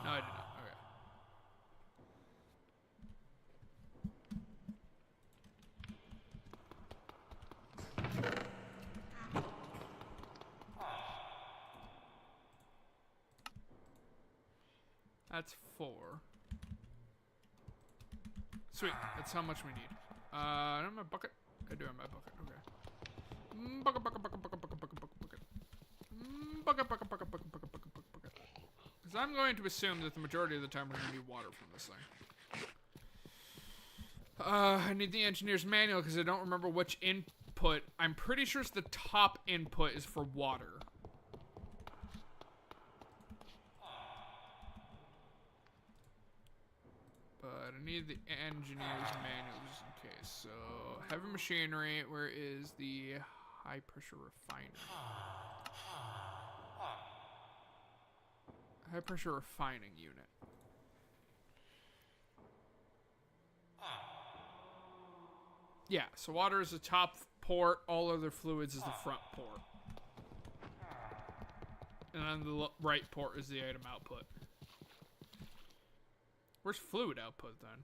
No, I did not. Okay. That's 4. Sweet. That's how much we need. I don't have my bucket. I do have my bucket. Okay. Bucket, bucket, bucket, bucket, bucket, bucket, bucket, bucket. Bucket, bucket, bucket, bucket, bucket, bucket, bucket, bucket. Because I'm going to assume that the majority of the time we're going to need water from this thing. I need the engineer's manual because I don't remember which input. I'm pretty sure it's the top input is for water. But I need the engineer's manual just in case. So, heavy machinery, where is the high pressure refinery? High pressure refining unit. Yeah, so water is the top port, all other fluids is the front port. and on the right port is the item output. Where's fluid output then?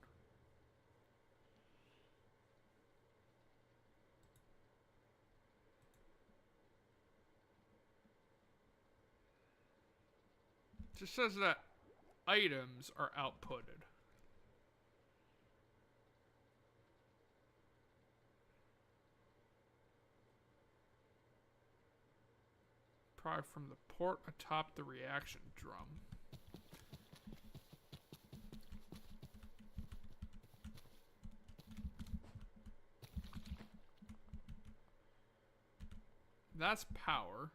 It just says that items are outputted. Probably from the port atop the reaction drum. That's power.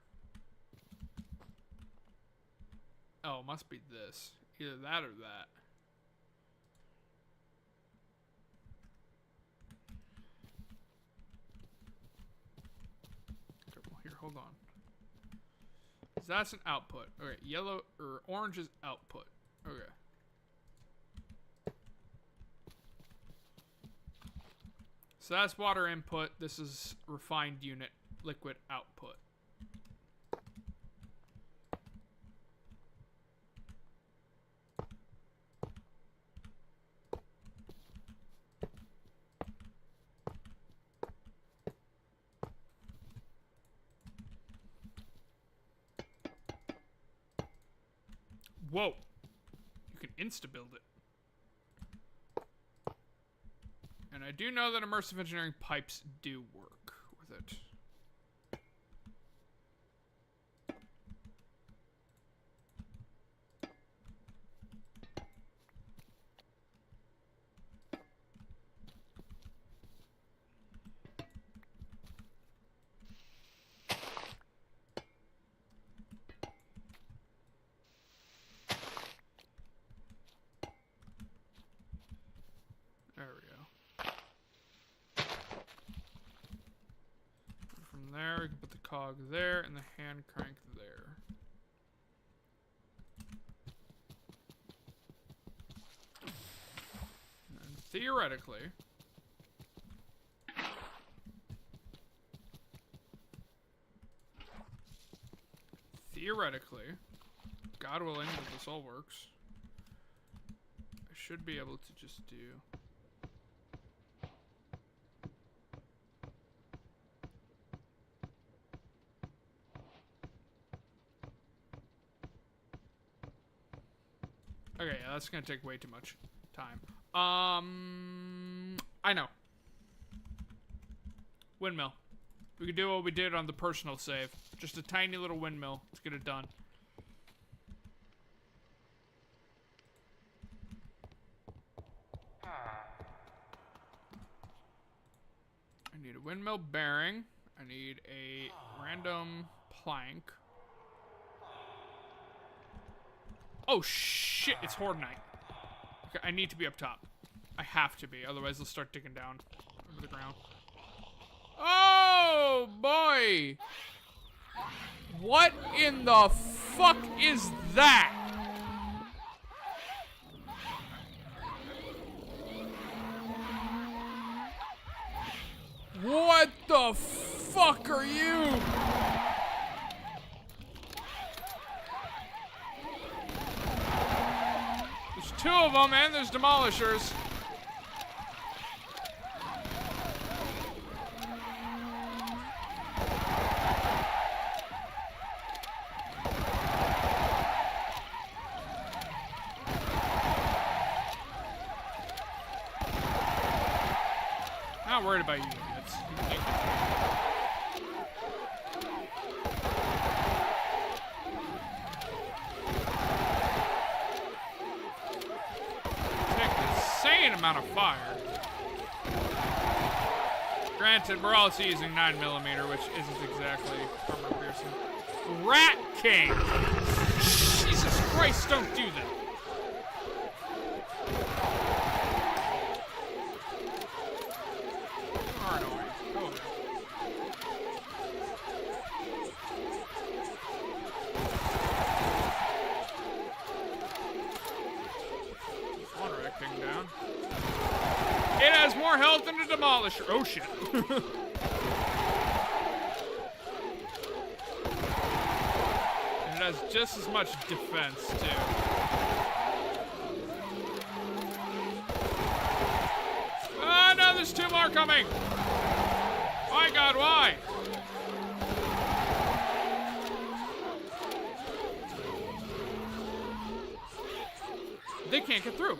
Oh, it must be this. Either that or that. Okay, well, here, hold on. So that's an output. Okay, yellow or orange is output. Okay. So that's water input. This is refined unit liquid output. Whoa. You can insta-build it. And I do know that immersive engineering pipes do work with it. There we go. And from there, we can put the cog there and the hand crank there. And theoretically, God willing that this all works, I should be able to just do... Okay, yeah, that's gonna take way too much time. I know. Windmill. We could do what we did on the personal save. Just a tiny little windmill to get it done. I need a windmill bearing. I need a random plank. Oh shit, it's Horde Night. Okay, I need to be up top. I have to be, otherwise they'll start digging down over the ground. Oh boy! What in the fuck is that? What the fuck are you? There's two of them and there's demolishers. Not worried about you idiots. Take an insane amount of fire. Granted, we're also using 9mm, which isn't exactly armor piercing. Rat King! Jesus Christ, don't do that! It has more health than a demolisher. Oh shit. And it has just as much defense, too. Oh, no, there's 2 more coming. My God, why? They can't get through.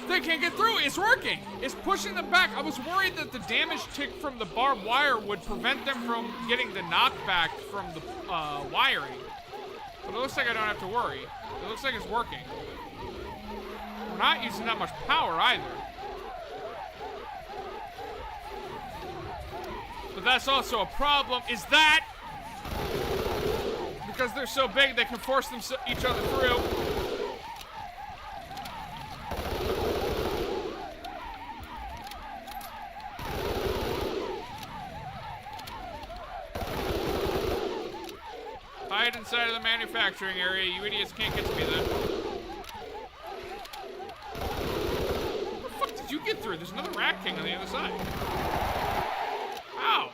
They can't get through. It's working. It's pushing them back. I was worried that the damage tick from the barbed wire would prevent them from getting the knockback from the wiring. But it looks like I don't have to worry. It looks like it's working. We're not using that much power either. But that's also a problem, is that because they're so big, they can force each other through. Hide inside of the manufacturing area. You idiots can't get to me then. How the fuck did you get through? There's another Rat King on the other side. Ow!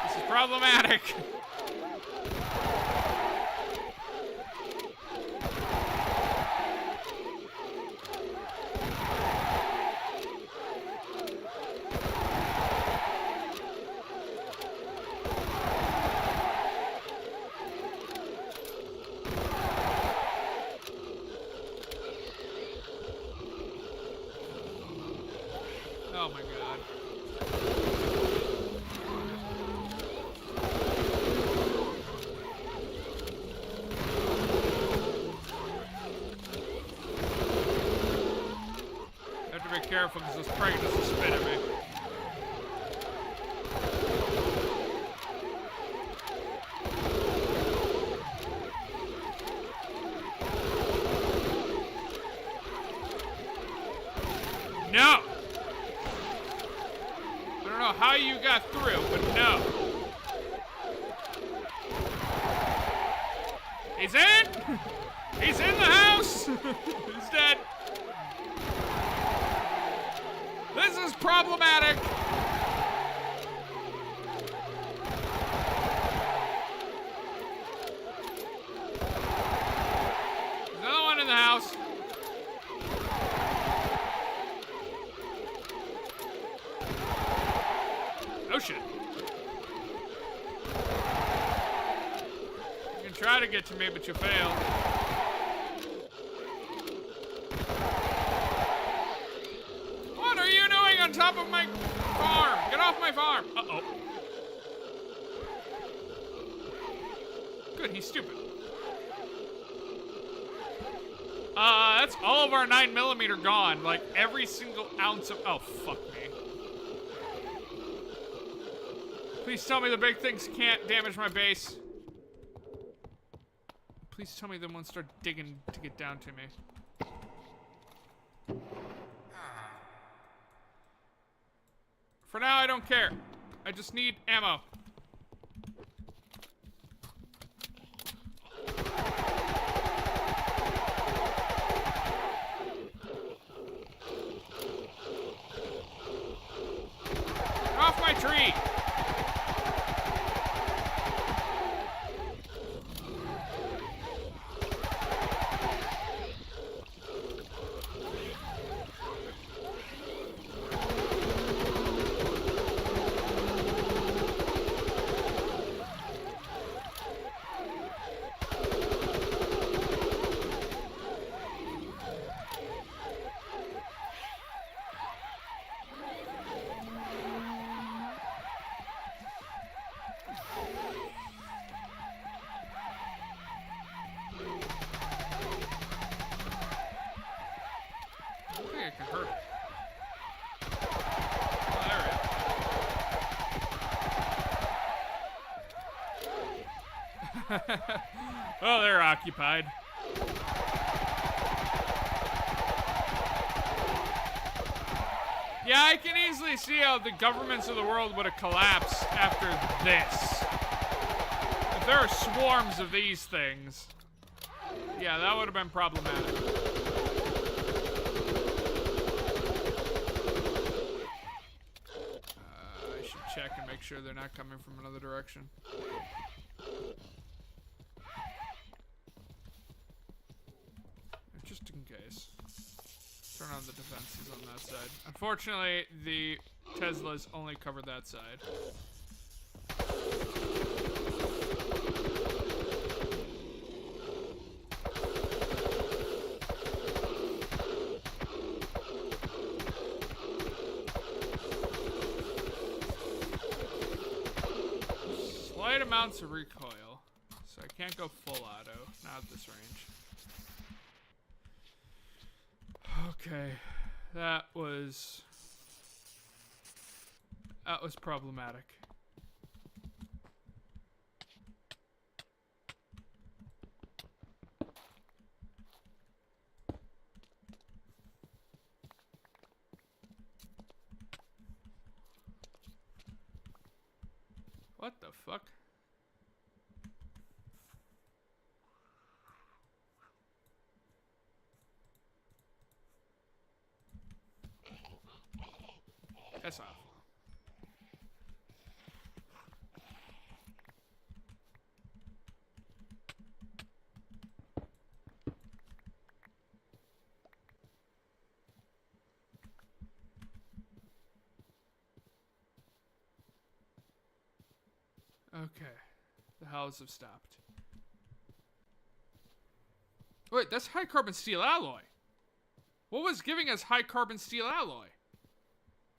This is problematic. Oh my God. I have to be careful because this pregnant will spit at me. No! I don't know how you got through, but no. He's in! He's in the house! He's dead. This is problematic. There's another one in the house. Oh shit. You can try to get to me, but you failed. What are you doing on top of my farm? Get off my farm. Uh-oh. Good, he's stupid. That's all of our 9mm gone. Like, every single ounce of... Oh, fuck me. Please tell me the big things can't damage my base. Please tell me they won't start digging to get down to me. For now, I don't care. I just need ammo. Off my tree! I can hurt it. Oh, there it is. Oh, they're occupied. Yeah, I can easily see how the governments of the world would have collapsed after this. If there are swarms of these things. Yeah, that would have been problematic. sure they're not coming from another direction. Just in case. Turn on the defenses on that side. Unfortunately, the Teslas only cover that side. Slight amounts of recoil, so I can't go full auto, not at this range. Okay, that was problematic. What the fuck? Piss off. Okay. The howls have stopped. Wait, that's high carbon steel alloy. What was giving us high carbon steel alloy?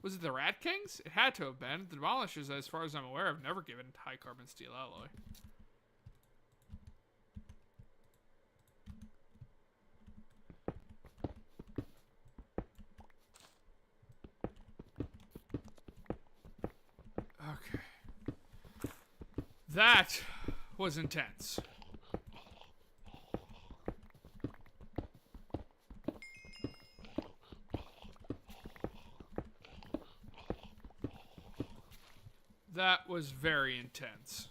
Was it the Rat Kings? It had to have been. The Demolishers, as far as I'm aware, have never given high carbon steel alloy. Okay. That was intense. That was very intense.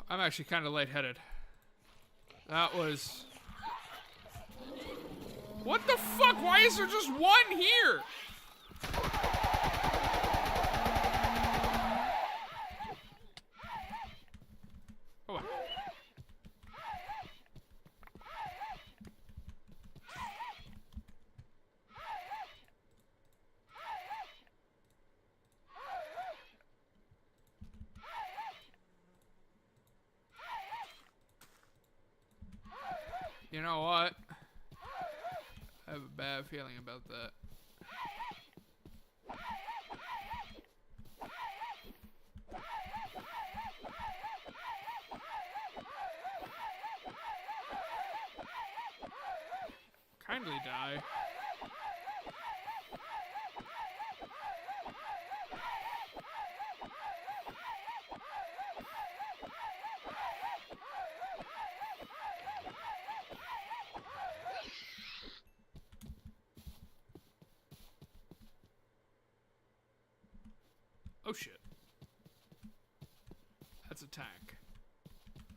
I'm actually kind of lightheaded. That was... What the fuck? Why is there just one here? Oh, wait. You know what? I have a bad feeling about that. Kindly die. Oh shit. That's a tank.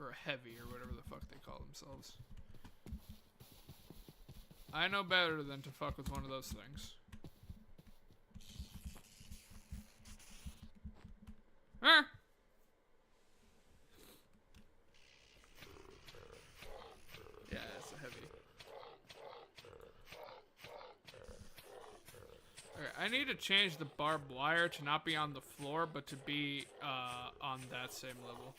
Or a heavy, or whatever the fuck they call themselves. I know better than to fuck with one of those things. Huh? Yeah, it's a heavy. Okay, I need to change the barbed wire to not be on the floor, but to be on that same level.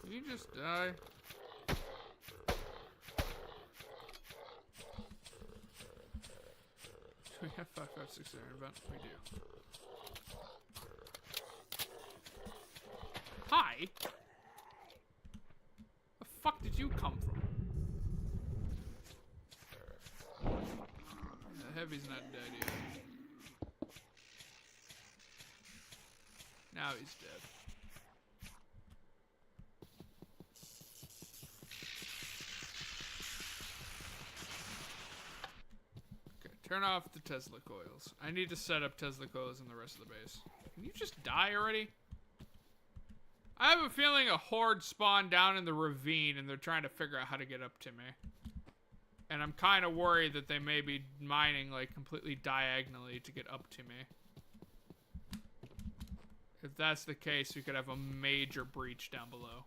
Did you just die? Do we have 556 in our event? We do. Hi! The fuck did you come from? The heavy's not dead yet. Now he's dead. Turn off the Tesla coils. I need to set up Tesla coils in the rest of the base. Can you just die already? I have a feeling a horde spawned down in the ravine and they're trying to figure out how to get up to me. And I'm kind of worried that they may be mining like completely diagonally to get up to me. If that's the case, we could have a major breach down below.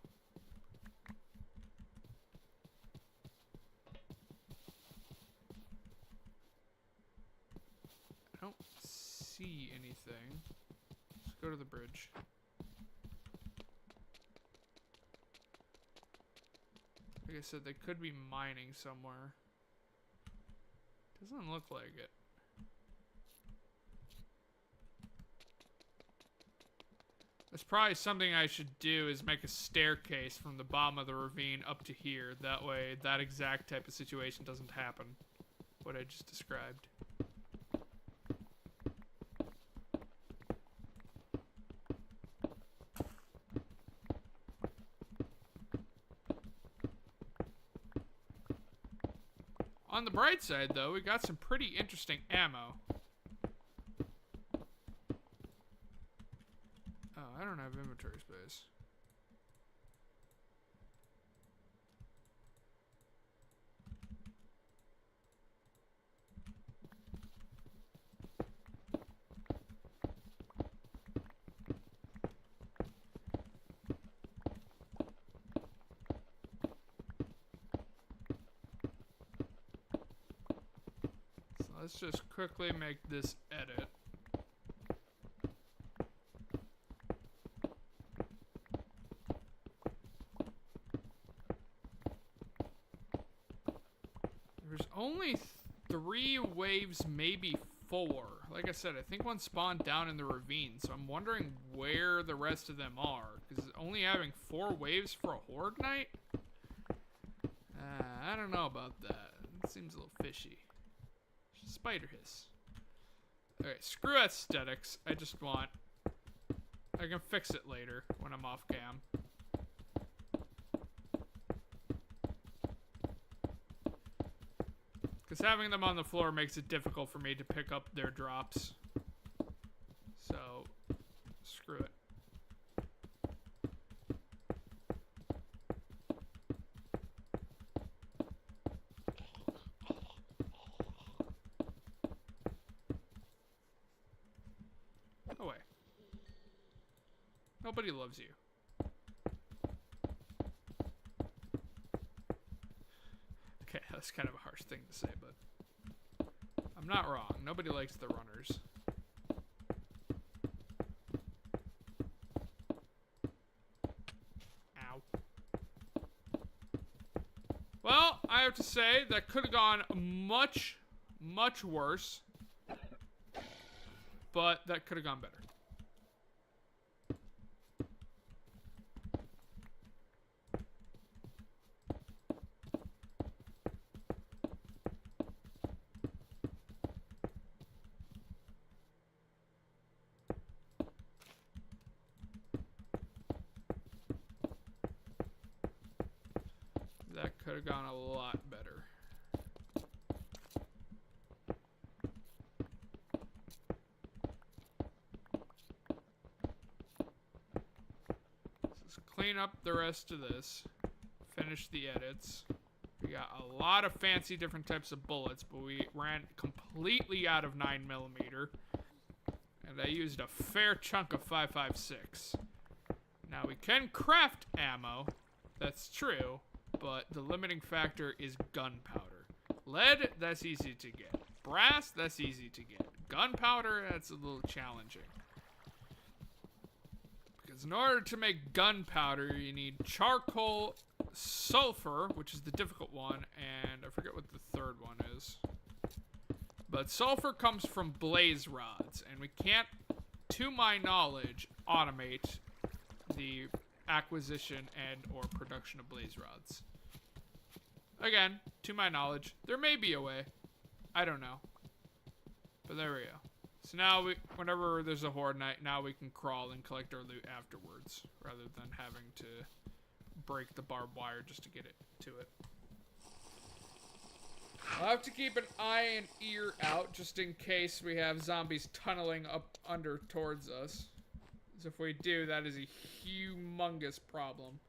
I don't see anything. Let's go to the bridge. Like I said, they could be mining somewhere. Doesn't look like it. That's probably something I should do, is make a staircase from the bottom of the ravine up to here. That way, that exact type of situation doesn't happen. What I just described. On the bright side, though, we got some pretty interesting ammo. Oh, I don't have inventory space. Let's just quickly make this edit. There's only 3 waves, maybe 4. Like I said, I think one spawned down in the ravine, so I'm wondering where the rest of them are. Because only having 4 waves for a horde night? I don't know about that. It seems a little fishy. Spider hiss. Alright, screw aesthetics. I just want... I can fix it later when I'm off cam. Because having them on the floor makes it difficult for me to pick up their drops. So, screw it. Away. Nobody loves you. Okay, that's kind of a harsh thing to say, but I'm not wrong. Nobody likes the runners. Ow. Well, I have to say that could have gone much, much worse. But that could have gone better. That could have gone a lot better. Clean up the rest of this. Finish the edits. We got a lot of fancy different types of bullets, but we ran completely out of 9mm. And I used a fair chunk of 5.56. Now we can craft ammo. That's true. But the limiting factor is gunpowder. Lead, that's easy to get. Brass, that's easy to get. Gunpowder, that's a little challenging. Because in order to make gunpowder, you need charcoal, sulfur, which is the difficult one, and I forget what the third one is. But sulfur comes from blaze rods, and we can't, to my knowledge, automate the acquisition and or production of blaze rods. Again, to my knowledge, there may be a way. I don't know. But there we go. So now, whenever there's a horde night, now we can crawl and collect our loot afterwards, rather than having to break the barbed wire just to get it to it. I'll have to keep an eye and ear out, just in case we have zombies tunneling up under towards us. Because if we do, that is a humongous problem.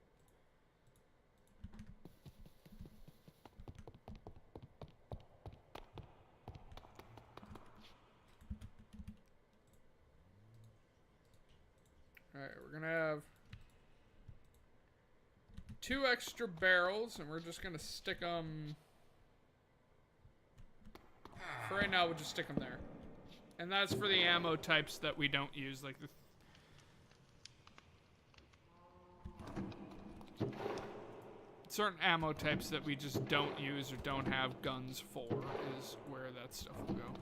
Alright, we're gonna have 2 extra barrels, and we're just gonna stick them... For right now, we'll just stick them there. And that's for the ammo types that we don't use, like the... certain ammo types that we just don't use or don't have guns for is where that stuff will go.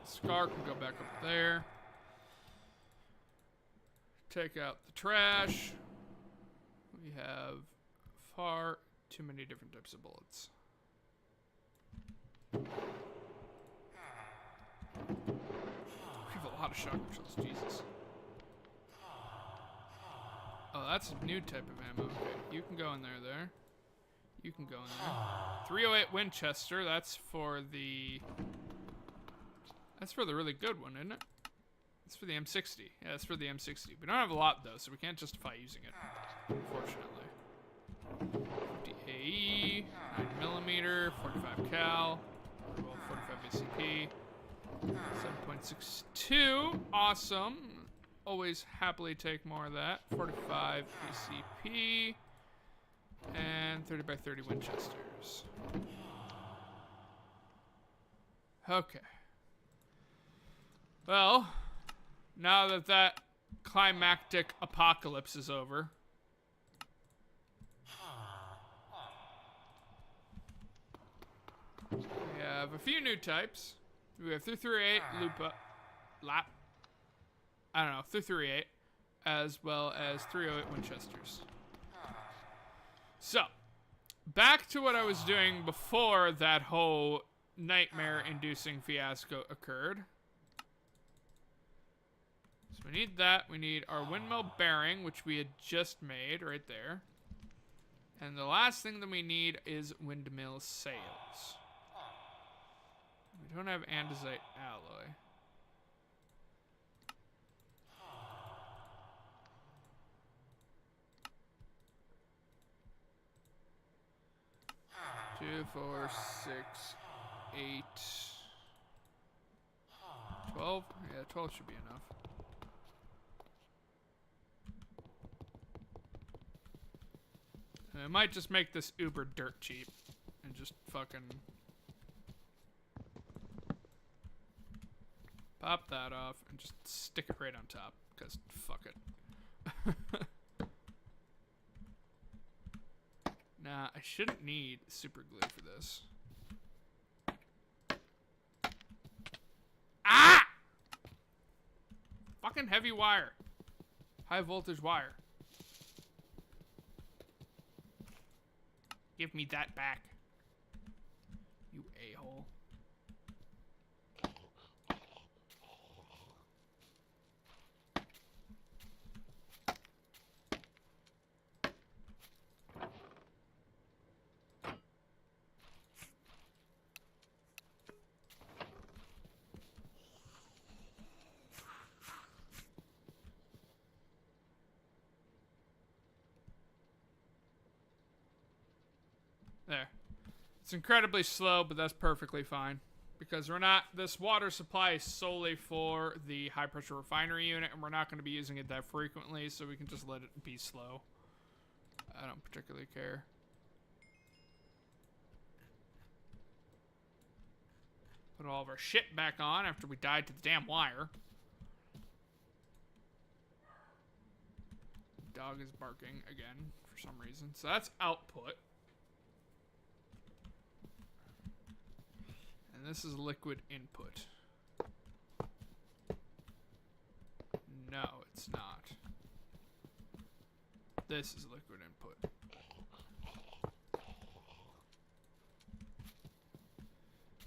Scar can go back up there. Take out the trash. We have far too many different types of bullets. We have a lot of shotgun shells, Jesus. Oh, that's a new type of ammo. Okay, you can go in there. You can go in there. 308 Winchester, that's for the really good one, isn't it? It's for the M60. Yeah, it's for the M60. We don't have a lot, though, so we can't justify using it, unfortunately. 50 AE, 9mm, 45 cal, 45 ACP, 7.62. Awesome. Always happily take more of that. 45 ACP, and 30x30 Winchesters. Okay. Well, now that that climactic apocalypse is over, we have a few new types. We have 338 I don't know, 338, as well as 308 Winchesters. So, back to what I was doing before that whole nightmare-inducing fiasco occurred. So we need that. We need our windmill bearing, which we had just made right there. And the last thing that we need is windmill sails. We don't have andesite alloy. Two, 4, 6, 8, 12. Yeah, 12 should be enough. I might just make this uber dirt cheap and just fucking pop that off and just stick it right on top, because fuck it. Nah, I shouldn't need super glue for this. Ah! Fucking heavy wire. High voltage wire. Give me that back. You a-hole. There. It's incredibly slow, but that's perfectly fine. Because we're not, this water supply is solely for the high pressure refinery unit, and we're not going to be using it that frequently, so we can just let it be slow. I don't particularly care. Put all of our shit back on after we died to the damn wire. Dog is barking again for some reason. So that's output. And this is liquid input. No, it's not. This is liquid input.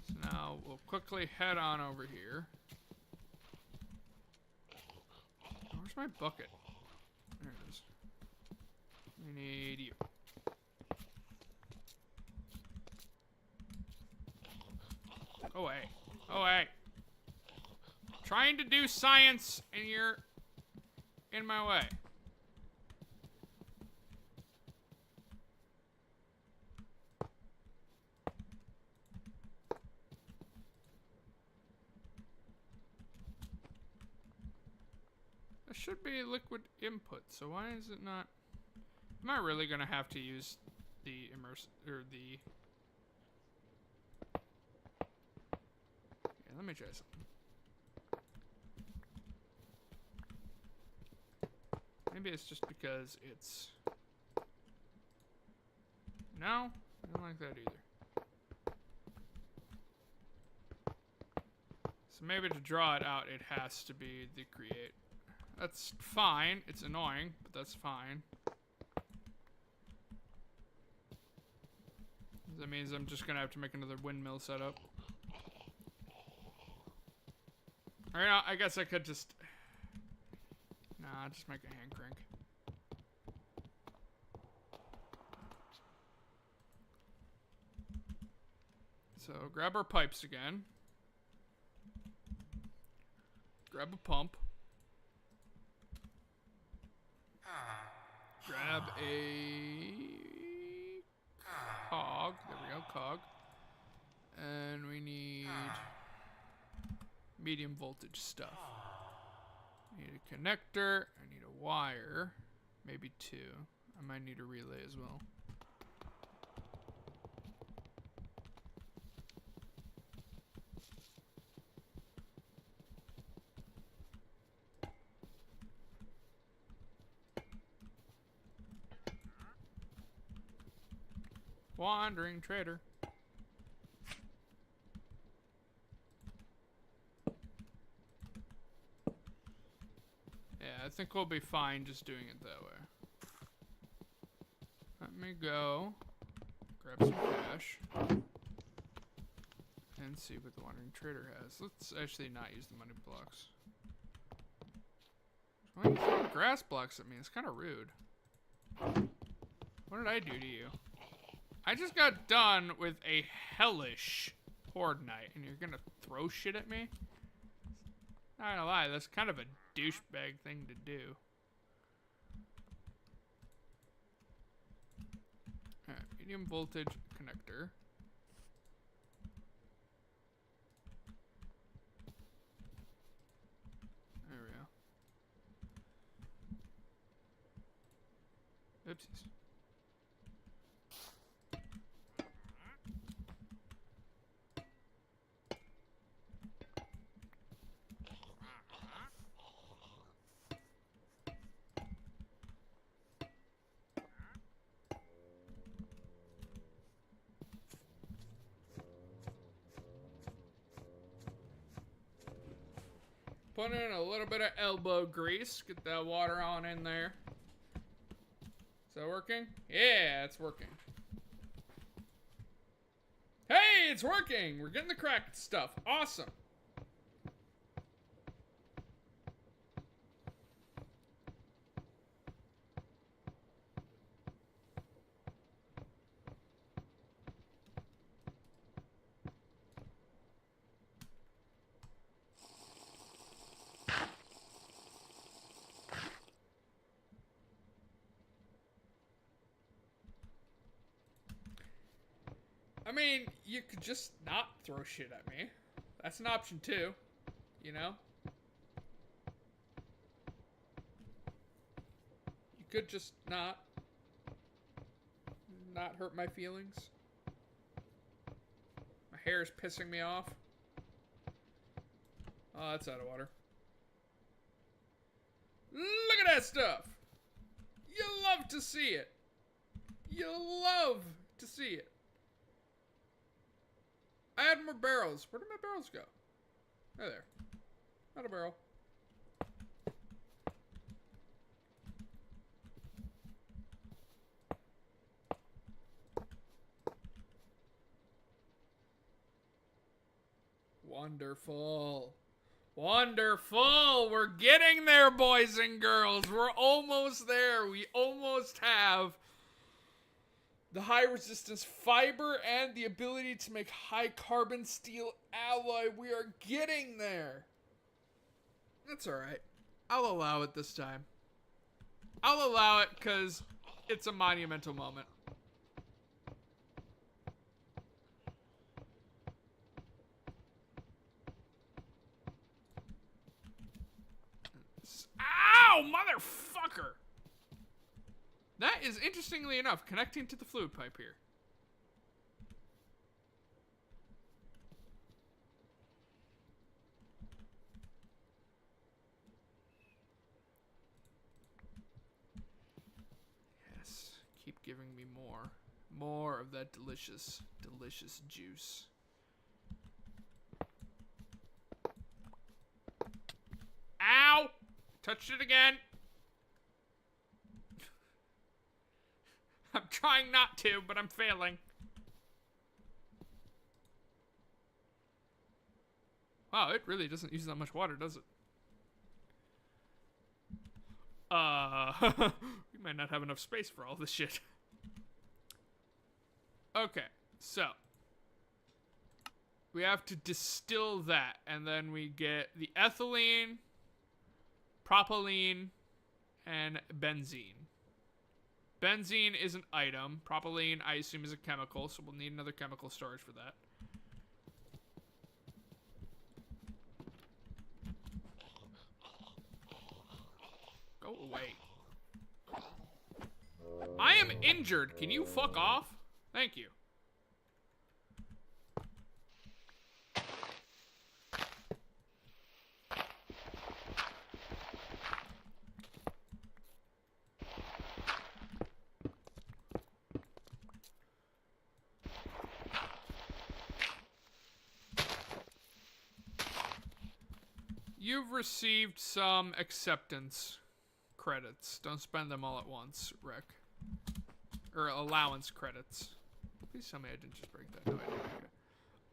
So now we'll quickly head on over here. Where's my bucket? There it is. We need you. Go away. Go away. Trying to do science and you're in my way. There should be liquid input, so why is it not? Am I really gonna have to use the yeah, let me try something. Maybe it's just because it's... No, I don't like that either. So maybe to draw it out, it has to be the create. That's fine. It's annoying, but that's fine. That means I'm just gonna have to make another windmill setup. Or no, I guess I could just... Nah, just make a hand crank. So, grab our pipes again. Grab a pump. Grab a cog. There we go, cog. And we need medium voltage stuff. I need a connector. I need a wire. Maybe two. I might need a relay as well. Wandering trader. Yeah, I think we'll be fine just doing it that way. Let me go grab some cash and see what the wandering trader has. Let's actually not use the money blocks. Why are you throwing grass blocks at me? It's kind of rude. What did I do to you? I just got done with a hellish horde night, and you're gonna throw shit at me? Not gonna lie, that's kind of a douchebag thing to do. Alright, medium voltage connector. There we go. Oopsies. Put in a little bit of elbow grease. Get that water on in there. Is that working? Yeah, it's working. Hey, it's working! We're getting the cracked stuff. Awesome. I mean, you could just not throw shit at me. That's an option too, you know? You could just not hurt my feelings. My hair is pissing me off. Oh, that's out of water. Look at that stuff! You love to see it. You love to see it. I had more barrels. Where did my barrels go? Oh, there. Not a barrel. Wonderful. Wonderful. We're getting there, boys and girls. We're almost there. We almost have the high resistance fiber, and the ability to make high carbon steel alloy. We are getting there. That's alright. I'll allow it this time. I'll allow it because it's a monumental moment. Ow, motherfucker! That is, interestingly enough, connecting to the fluid pipe here. Yes, keep giving me more. More of that delicious, delicious juice. Ow! Touched it again. I'm trying not to, but I'm failing. Wow, it really doesn't use that much water, does it? We might not have enough space for all this shit. Okay, so we have to distill that, and then we get the ethylene, propylene, and benzene. Benzene is an item. Propylene, I assume, is a chemical, so we'll need another chemical storage for that. Go away. I am injured. Can you fuck off? Thank you. You've received some acceptance credits. Don't spend them all at once, Rick. Or allowance credits. Please tell me I didn't just break that. No, I didn't. Okay.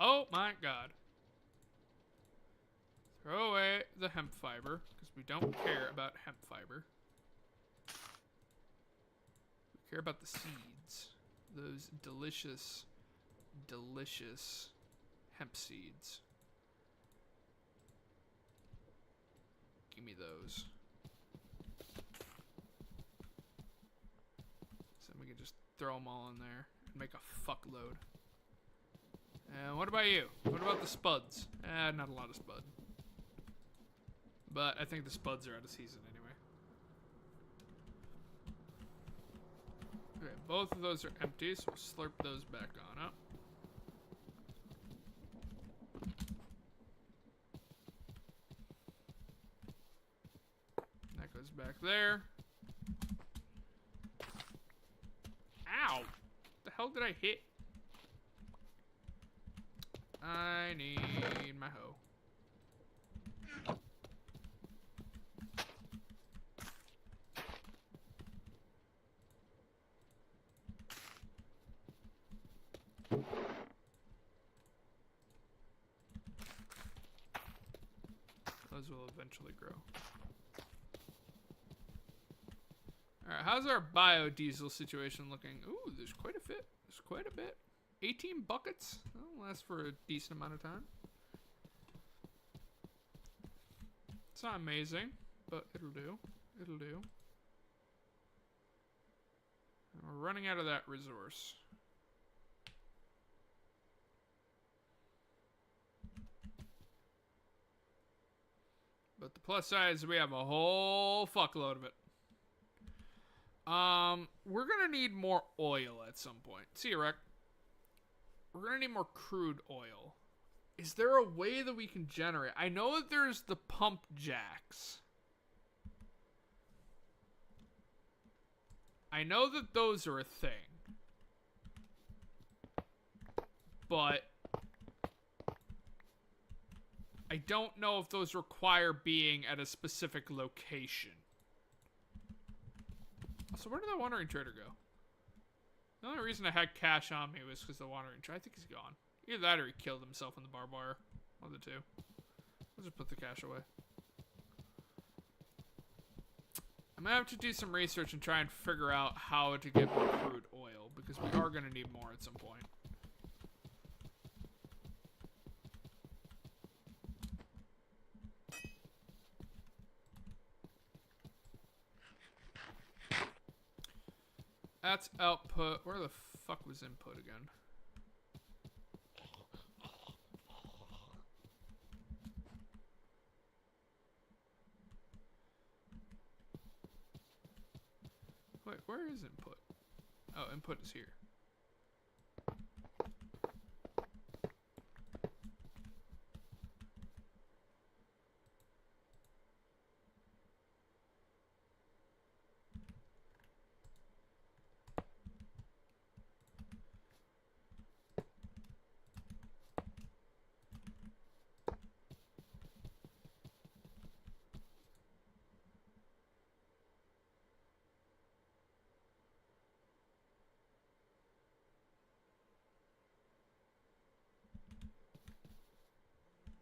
Oh my god. Throw away the hemp fiber, because we don't care about hemp fiber. We care about the seeds. Those delicious, delicious hemp seeds. Give me those. So we can just throw them all in there and make a fuckload. And what about you? What about the spuds? Not a lot of spud. But I think the spuds are out of season anyway. Okay, both of those are empty, so we'll slurp those back on up. That goes back there. Ow! The hell did I hit? I need my hoe. Those will eventually grow. Alright, how's our biodiesel situation looking? Ooh, there's quite a bit. There's quite a bit. 18 buckets? That'll last for a decent amount of time. It's not amazing, but it'll do. It'll do. And we're running out of that resource. But the plus side is we have a whole fuckload of it. We're gonna need more oil at some point. See you, Rick. We're gonna need more crude oil. Is there a way that we can generate? I know that there's the pump jacks. I know that those are a thing. But I don't know if those require being at a specific location. So where did that wandering trader go? The only reason I had cash on me was because the wandering trader, I think he's gone. Either that or he killed himself in the barbed wire. One of the two. We'll just put the cash away. I'm gonna have to do some research and try and figure out how to get more crude oil, because we are gonna need more at some point. That's output. Where the fuck was input again? Wait, where is input? Oh, input is here.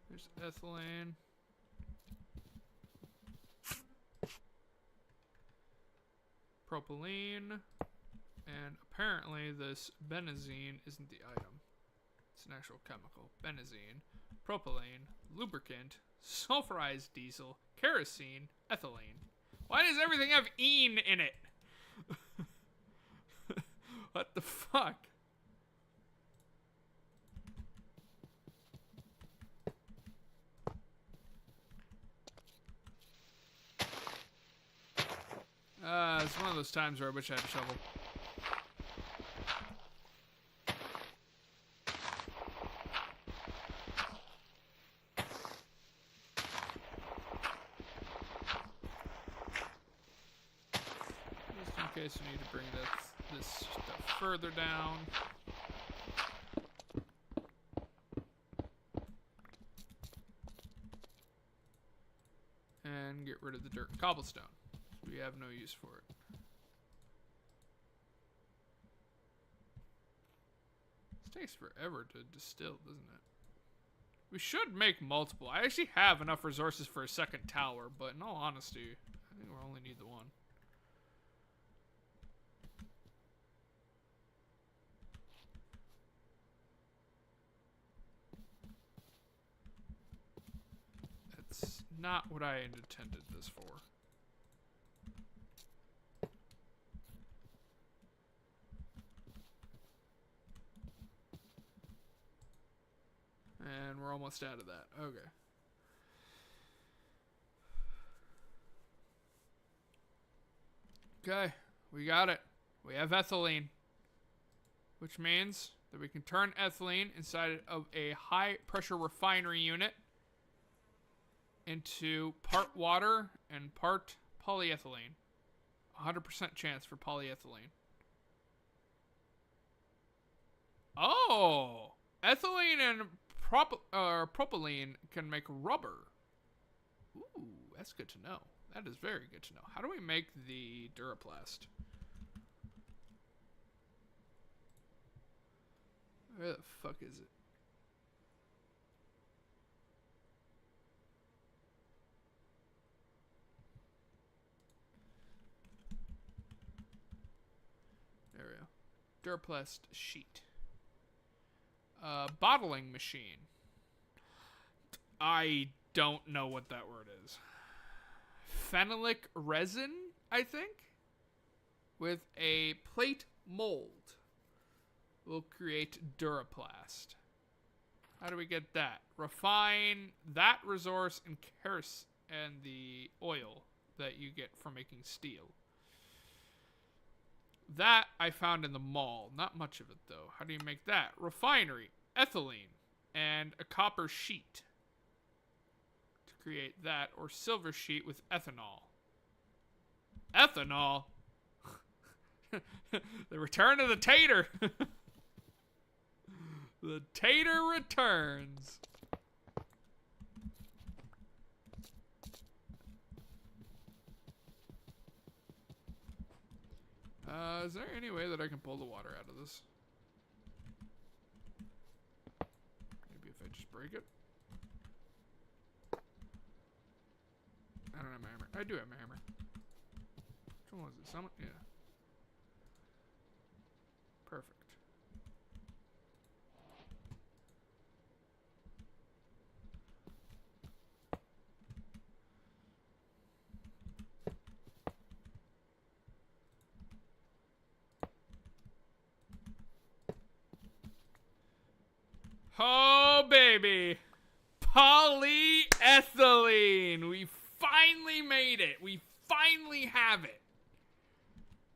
There's ethylene. Propylene. And apparently this benzene isn't the item. It's an actual chemical. Benzene, propylene, lubricant, sulfurized diesel, kerosene, ethylene. Why does everything have "ene" in it? What the fuck? It's one of those times where I wish I had a shovel. Just in case we need to bring this stuff further down. And get rid of the dirt and cobblestone. We have no use for it. This takes forever to distill, doesn't it? We should make multiple. I actually have enough resources for a second tower, but in all honesty, I think we'll only need the one. That's not what I intended this for. And we're almost out of that. Okay. Okay, we got it. We have ethylene, which means that we can turn ethylene inside of a high pressure refinery unit into part water and part polyethylene. 100% chance for polyethylene. Oh! Ethylene and propylene can make rubber. Ooh, that's good to know. That is very good to know. How do we make the Duraplast? Where the fuck is it? There we go. Duraplast sheet. Bottling machine. I don't know what that word is. Phenolic resin, I think, with a plate mold will create Duraplast. How do we get that? Refine that resource and kerosene and the oil that you get from making steel. That I found in the mall. Not much of it, though. How do you make that? Refinery, ethylene, and a copper sheet to create that, or silver sheet with ethanol. Ethanol? The return of the tater. The tater returns. Is there any way that I can pull the water out of this? Maybe if I just break it? I don't have my hammer. I do have my hammer. Which one was it? Someone? Yeah. Perfect. Oh, baby. Polyethylene. We finally made it. We finally have it.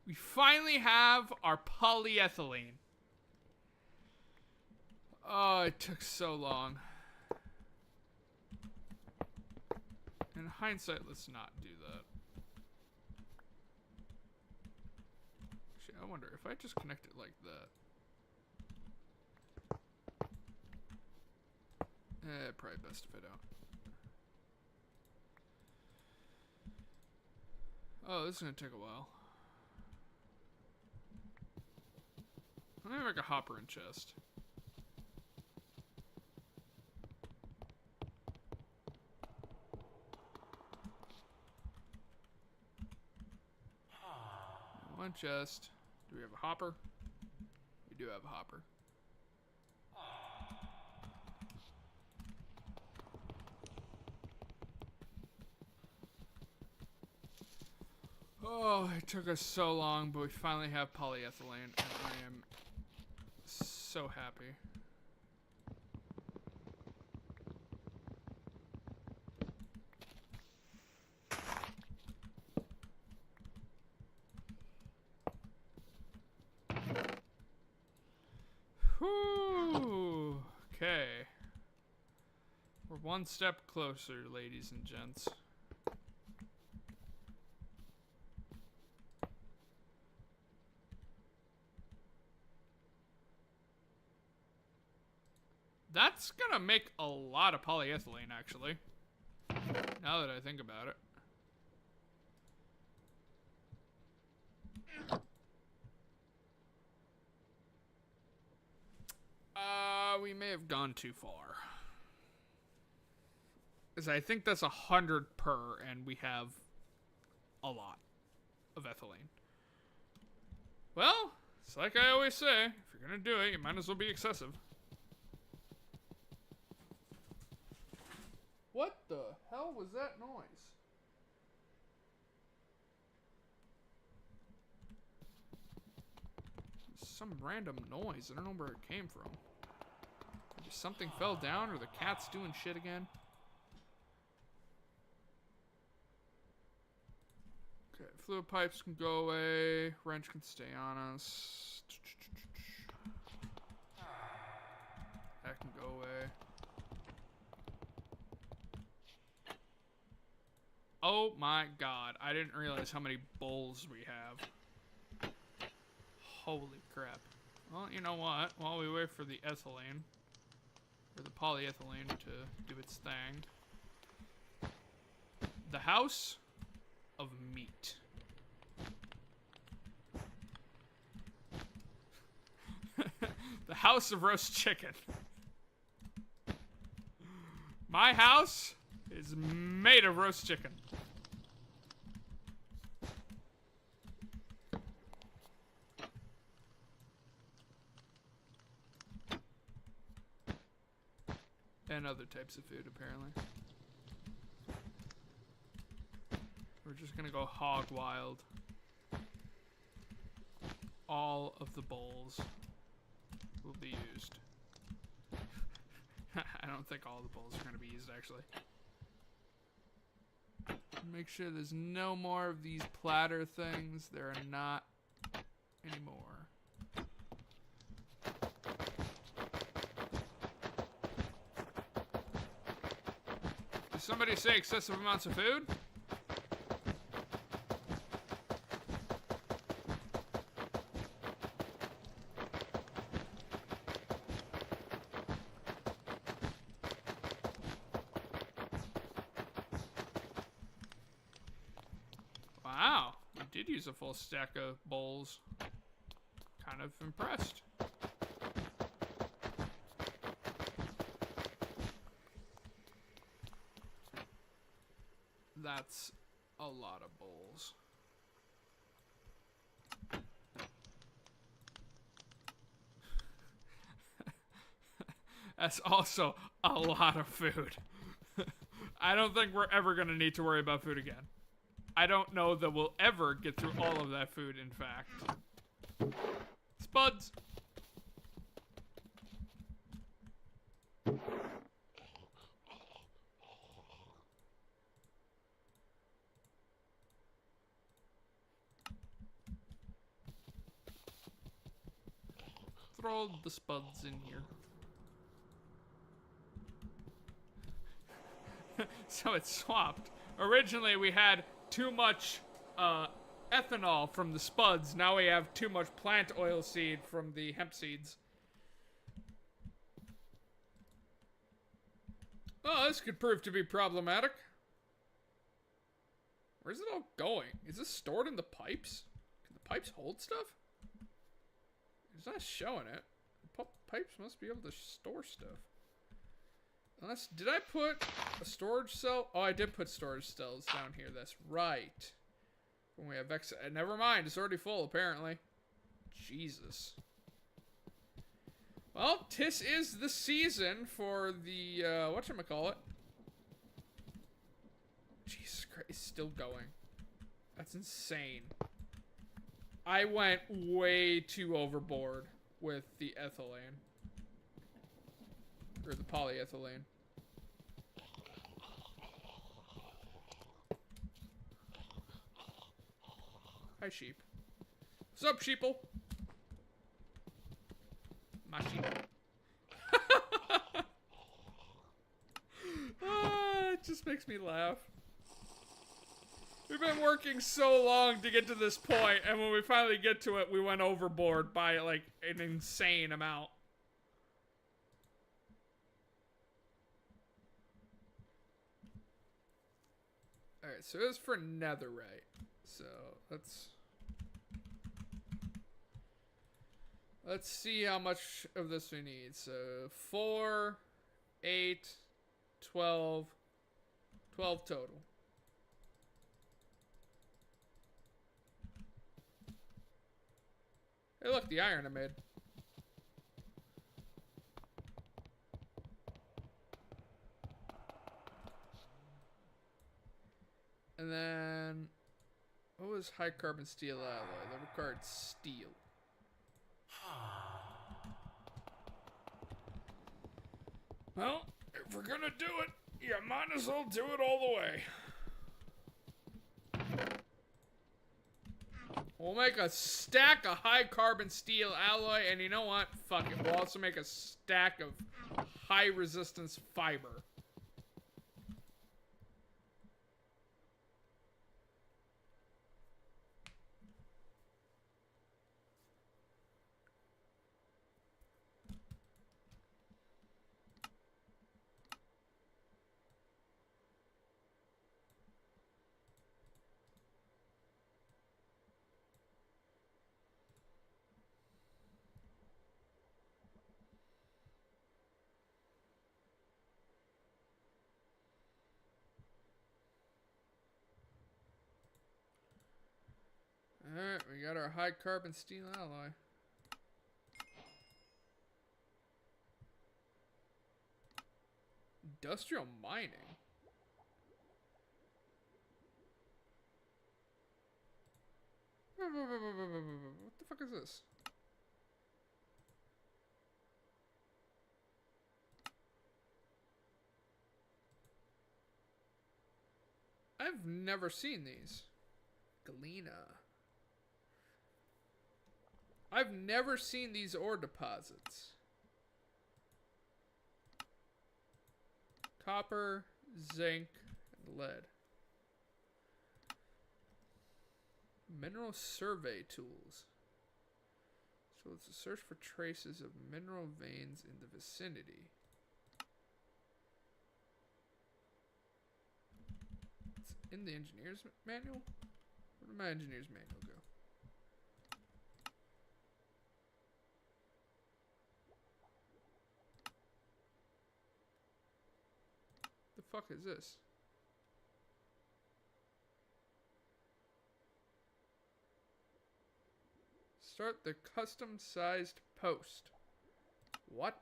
We finally have our polyethylene. Oh, it took so long. In hindsight, let's not do that. Actually, I wonder if I just connect it like that. Probably best if I don't. Oh, this is gonna take a while. Let me make a hopper and chest. One chest. Do we have a hopper? We do have a hopper. Oh, it took us so long, but we finally have polyethylene, and I am so happy. Whew. Okay. We're one step closer, ladies and gents. That's gonna make a lot of polyethylene, actually. Now that I think about it. We may have gone too far. Because I think that's 100 per, and we have a lot of ethylene. Well, it's like I always say, if you're gonna do it, you might as well be excessive. What the hell was that noise? Some random noise. I don't know where it came from. Maybe something fell down, or the cat's doing shit again. Okay, fluid pipes can go away. Wrench can stay on us. That can go away. Oh my god, I didn't realize how many bowls we have. Holy crap. Well, you know what? While we wait for the ethylene, or the polyethylene to do its thing. The house of meat. The house of roast chicken. My house is made of roast chicken. And other types of food, apparently. We're just gonna go hog wild. All of the bowls will be used. I don't think all the bowls are gonna be used, actually. Make sure there's no more of these platter things. There are not anymore. Did somebody say excessive amounts of food? Wow, we did use a full stack of bowls. Kind of impressed. That's a lot of bowls. That's also a lot of food. I don't think we're ever going to need to worry about food again. I don't know that we'll ever get through all of that food, in fact. Spuds! Throw the spuds in here. So it's swapped. Originally we had too much ethanol from the spuds. Now we have too much plant oil seed from the hemp seeds. Oh, this could prove to be problematic. Where's it all going? Is this stored in the pipes? Can the pipes hold stuff? It's not showing it. Pipes must be able to store stuff. Unless, did I put a storage cell? Oh, I did put storage cells down here. That's right. When we have never mind. It's already full, apparently. Jesus. Well, this is the season for the, whatchamacallit. Jesus Christ, it's still going. That's insane. I went way too overboard with the ethylene. Or the polyethylene. Hi, sheep. What's up, sheeple? My sheep. It just makes me laugh. We've been working so long to get to this point, and when we finally get to it, we went overboard by, like, an insane amount. Alright, so it was for netherite. So, let's see how much of this we need. So, 4, 8, 12 total. Hey, look, the iron I made. And then, what was high carbon steel alloy? That required steel. Well, if we're gonna do it, you might as well do it all the way. We'll make a stack of high carbon steel alloy, and you know what? Fuck it. We'll also make a stack of high resistance fiber. Alright, we got our high carbon steel alloy. Industrial mining? What the fuck is this? I've never seen these. Galena. I've never seen these ore deposits. Copper, zinc, and lead. Mineral survey tools. So it's a search for traces of mineral veins in the vicinity. It's in the engineer's manual? Where did my engineer's manual go? The fuck is this? Start the custom-sized post. What?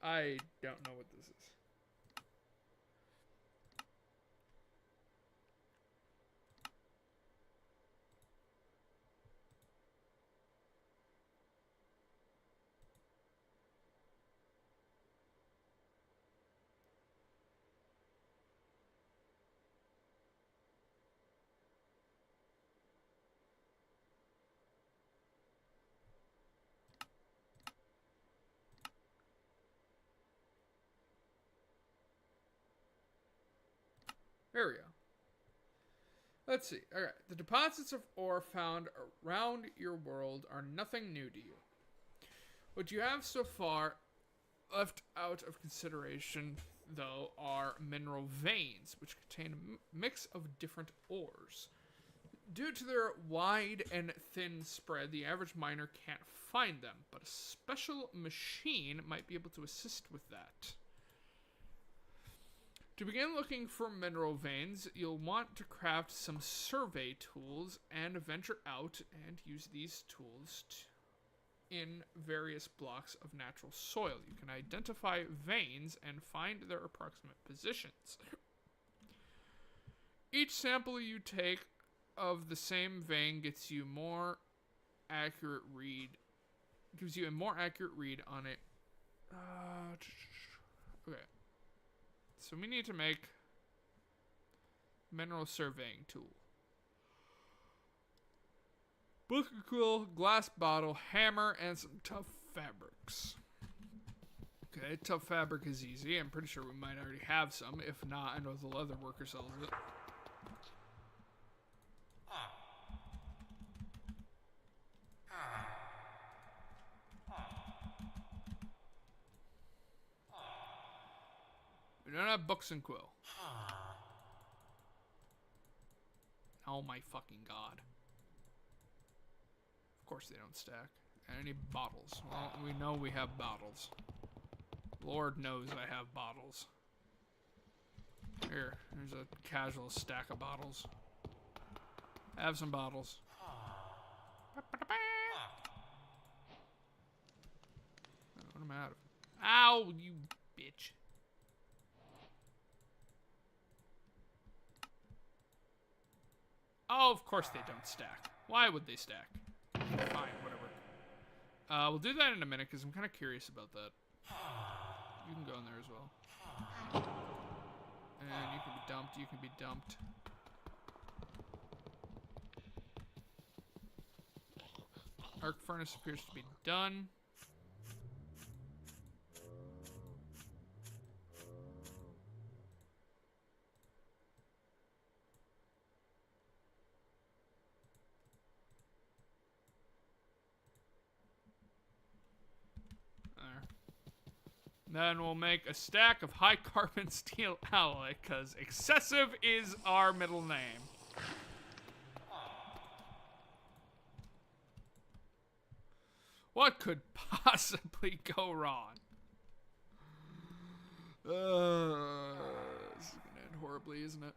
I don't know what this is. There we go. Let's see. Alright. The deposits of ore found around your world are nothing new to you. What you have so far left out of consideration, though, are mineral veins, which contain a mix of different ores. Due to their wide and thin spread, the average miner can't find them, but a special machine might be able to assist with that. To begin looking for mineral veins, you'll want to craft some survey tools and venture out and use these tools in various blocks of natural soil. You can identify veins and find their approximate positions. Each sample you take of the same vein gives you a more accurate read on it. Okay. So we need to make mineral surveying tool. Book of quill, glass bottle, hammer, and some tough fabrics. Okay, tough fabric is easy. I'm pretty sure we might already have some. If not, I know the leather worker sells it. We don't have books and quill. Oh my fucking god. Of course they don't stack. And I need bottles. Well, we know we have bottles. Lord knows I have bottles. Here, there's a casual stack of bottles. I have some bottles. What am I out of? Ow, you bitch. Oh, of course they don't stack. Why would they stack? Fine, whatever. We'll do that in a minute because I'm kind of curious about that. You can go in there as well. And you can be dumped, you can be dumped. Arc furnace appears to be done. Then we'll make a stack of high carbon steel alloy, because excessive is our middle name. What could possibly go wrong? This is gonna end horribly, isn't it?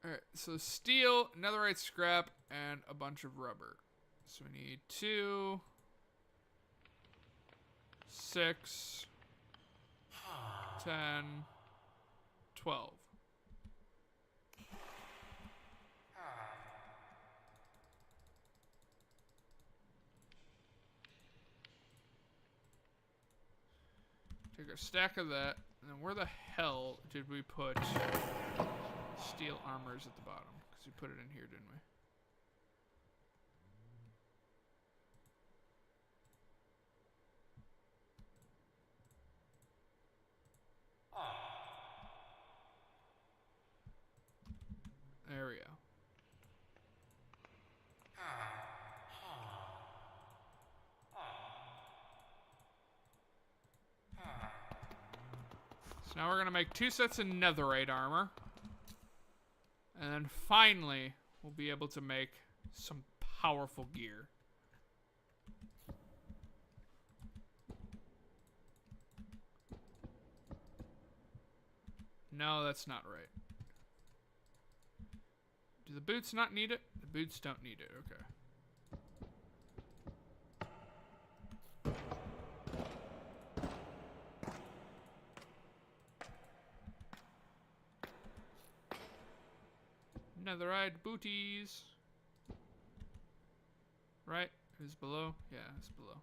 Alright, so steel, netherite scrap, and a bunch of rubber. So we need 2... 6, 10, 12. Take a stack of that, and then where the hell did we put steel armors at the bottom? Because we put it in here, didn't we? There we go. So now we're going to make 2 sets of netherite armor. And then finally, we'll be able to make some powerful gear. No, that's not right. Do the boots not need it? The boots don't need it, okay. Netherite booties. Right? Who's below? Yeah, it's below.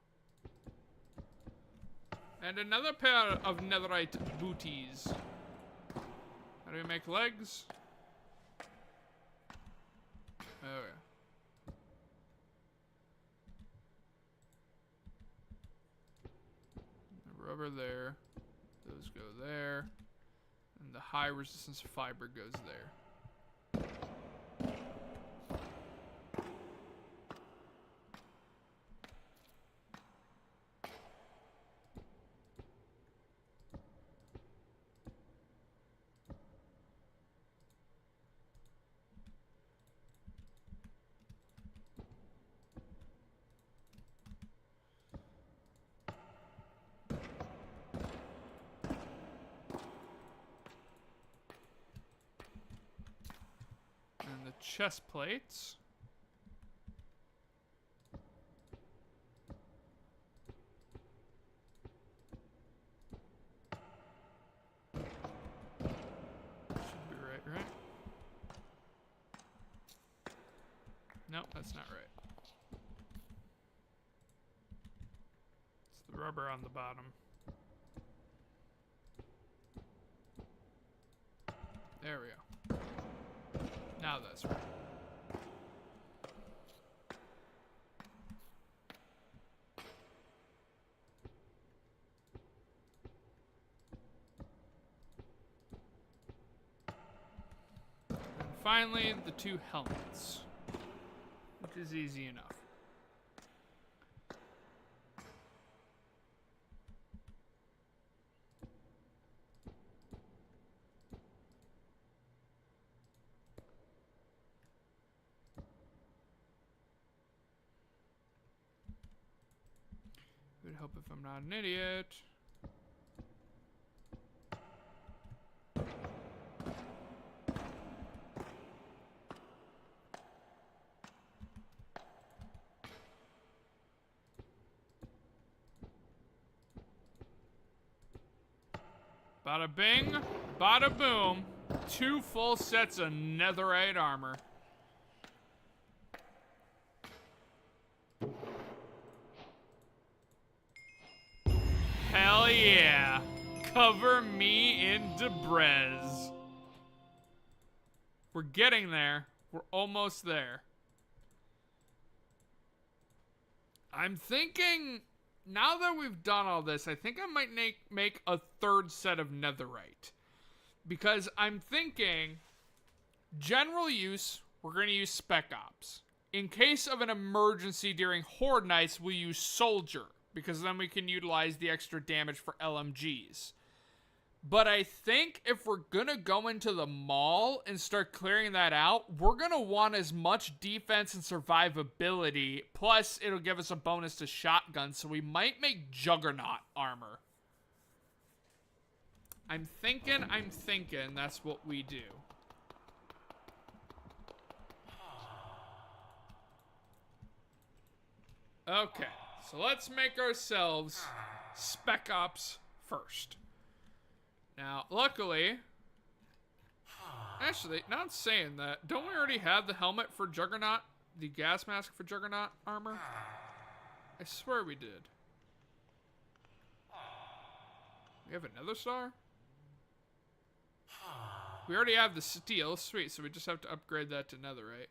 And another pair of netherite booties. How do we make legs? Oh, yeah. The rubber there. Those go there. And the high resistance fiber goes there. And the chest plates. Should be right? Nope, that's not right. It's the rubber on the bottom. There we go. Now that's right. And finally, the two helmets, which is easy enough. It would help if I'm not an idiot. Bada bing, bada boom. 2 full sets of netherite armor. Hell yeah. Cover me in debris. We're getting there. We're almost there. I'm thinking, now that we've done all this, I think I might make a 3rd set of netherite. Because I'm thinking, general use, we're going to use spec ops. In case of an emergency during horde nights, we'll use soldier. Because then we can utilize the extra damage for LMGs. But I think if we're gonna go into the mall and start clearing that out, we're gonna want as much defense and survivability. Plus, it'll give us a bonus to shotguns, so we might make Juggernaut armor. I'm thinking that's what we do. Okay. So let's make ourselves spec ops first. Now, luckily, actually, not saying that, don't we already have the helmet for Juggernaut? The gas mask for Juggernaut armor? I swear we did. We have another star? We already have the steel, sweet, so we just have to upgrade that to netherite.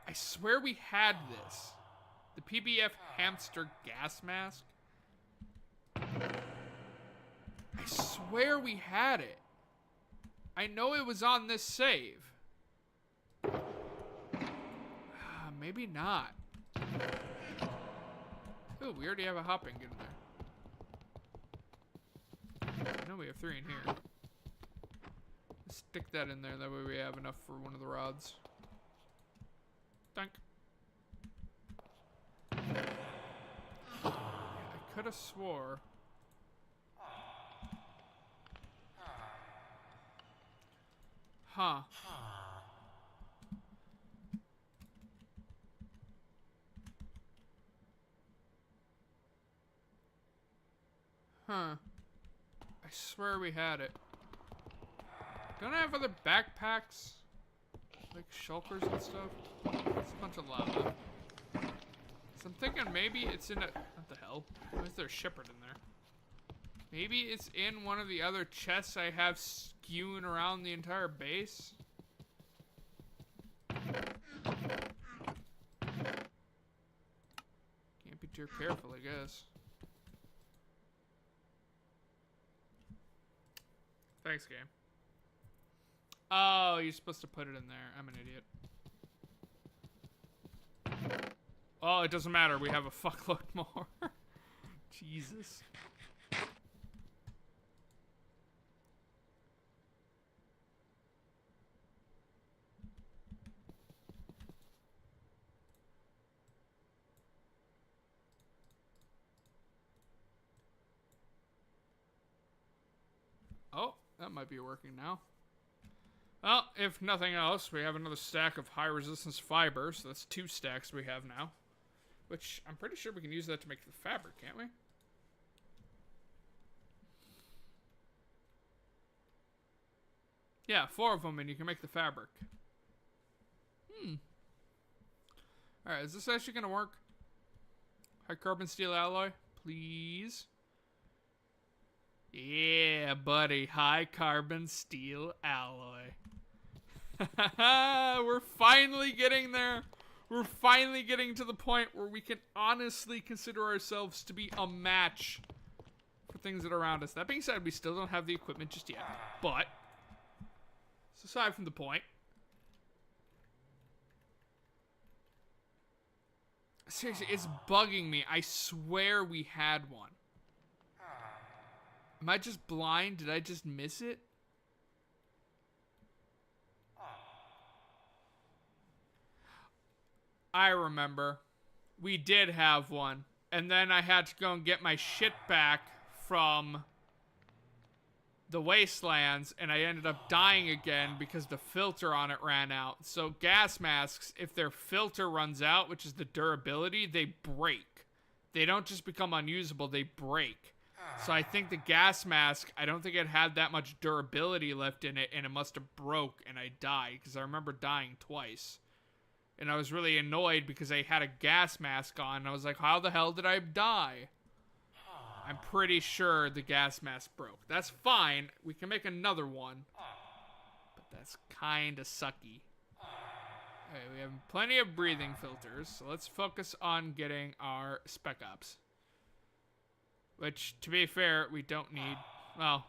I swear we had this. The PBF hamster gas mask. I swear we had it. I know it was on this save. Maybe not. Oh, we already have a hopping in there. I know we have 3 in here. Let's stick that in there. That way we have enough for one of the rods. Dunk. I could have swore. Huh. Huh. I swear we had it. Don't I have other backpacks? Like shulkers and stuff? It's a bunch of lava. So I'm thinking maybe it's in a... What the hell? Why is there a shepherd in there? Maybe it's in one of the other chests I have skewing around the entire base? Can't be too careful, I guess. Thanks, game. Oh, you're supposed to put it in there. I'm an idiot. Oh, it doesn't matter. We have a fuckload more. Jesus. Oh, that might be working now. Well, if nothing else, we have another stack of high resistance fiber, so that's 2 stacks we have now. Which, I'm pretty sure we can use that to make the fabric, can't we? Yeah, 4 of them and you can make the fabric. Alright, is this actually gonna work? High carbon steel alloy, please. Yeah, buddy, high carbon steel alloy. We're finally getting there. We're finally getting to the point where we can honestly consider ourselves to be a match for things that are around us. That being said, we still don't have the equipment just yet. But, it's aside from the point. Seriously, it's bugging me. I swear we had one. Am I just blind? Did I just miss it? I remember. We did have one. And then I had to go and get my shit back from the wastelands. And I ended up dying again because the filter on it ran out. So gas masks, if their filter runs out, which is the durability, they break. They don't just become unusable, they break. So I think the gas mask, I don't think it had that much durability left in it, and it must have broke, and I died, because I remember dying twice. And I was really annoyed because I had a gas mask on, and I was like, how the hell did I die? I'm pretty sure the gas mask broke. That's fine, we can make another one. But that's kinda sucky. Okay, we have plenty of breathing filters, so let's focus on getting our spec ops. Which, to be fair, we don't need. Well,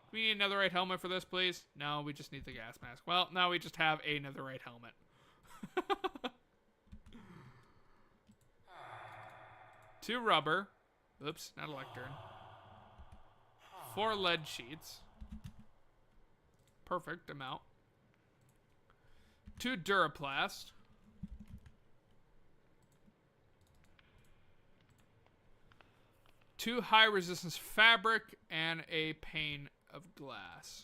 do we need a netherite helmet for this, please? No, we just need the gas mask. Well, now we just have a netherite helmet. 2 rubber. Oops, not a lectern. 4 lead sheets. Perfect amount. 2 Duraplast. 2 high resistance fabric and a pane of glass.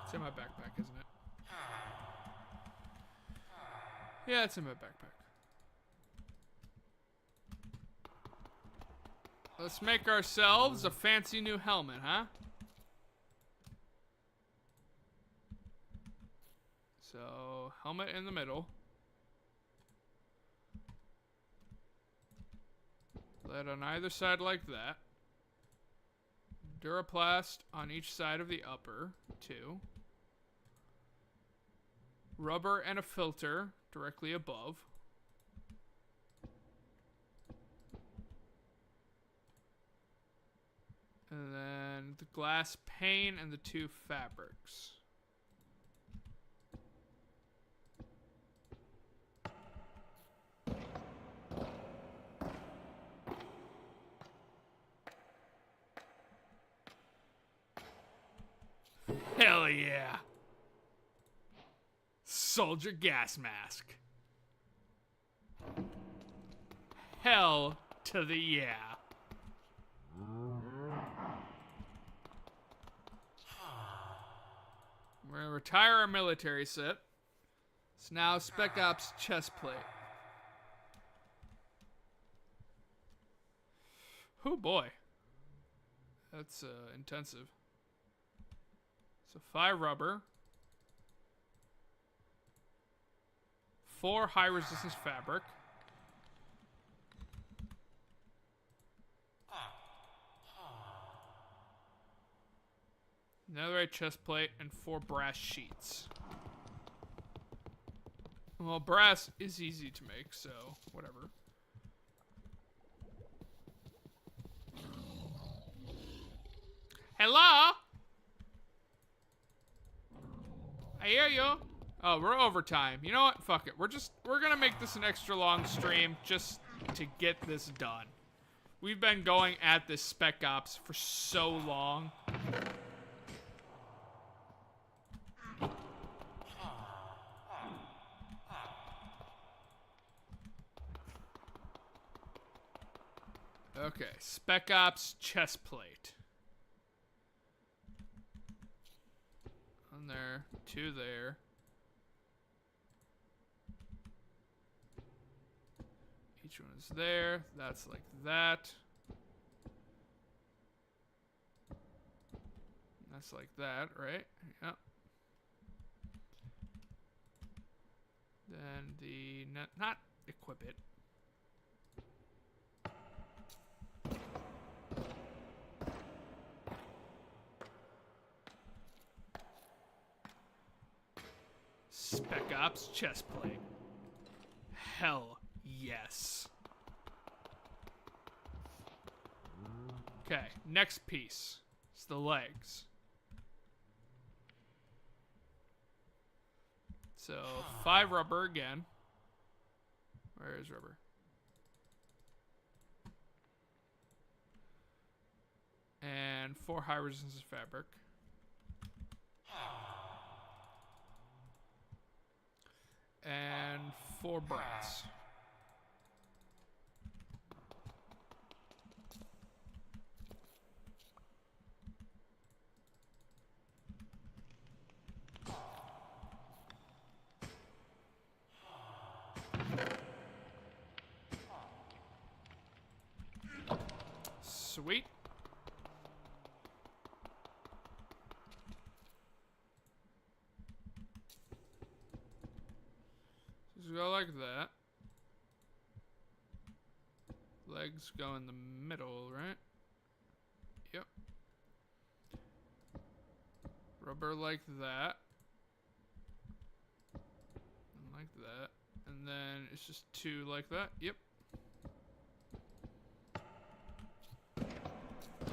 It's in my backpack, isn't it? Yeah, it's in my backpack. Let's make ourselves a fancy new helmet, huh? So, helmet in the middle. Lead on either side like that. Duraplast on each side of the upper, 2. Rubber and a filter directly above. And then the glass pane and the 2 fabrics. Hell yeah. Soldier gas mask. Hell to the yeah. We're gonna retire our military set. It's now Spec Ops chest plate. Oh boy. That's intensive. So 5 rubber. 4 high resistance fabric. Netherite chest plate and 4 brass sheets. Well, brass is easy to make, so whatever. Hello? I hear you. Oh, we're overtime. You know what? Fuck it. We're gonna make this an extra long stream just to get this done. We've been going at this Spec Ops for so long. Okay, Spec Ops chest plate. One there, 2 there. Each one is there. That's like that. That's like that, right? Yep. Then the not equip it. Spec Ops chest plate. Hell yes. Okay, next piece. It's the legs. So 5 rubber again. Where is rubber? And 4 high resistance fabric. And 4 brass. Sweet. Just go like that. Legs go in the middle, right? Yep. Rubber like that. And like that. And then it's just 2 like that. Yep.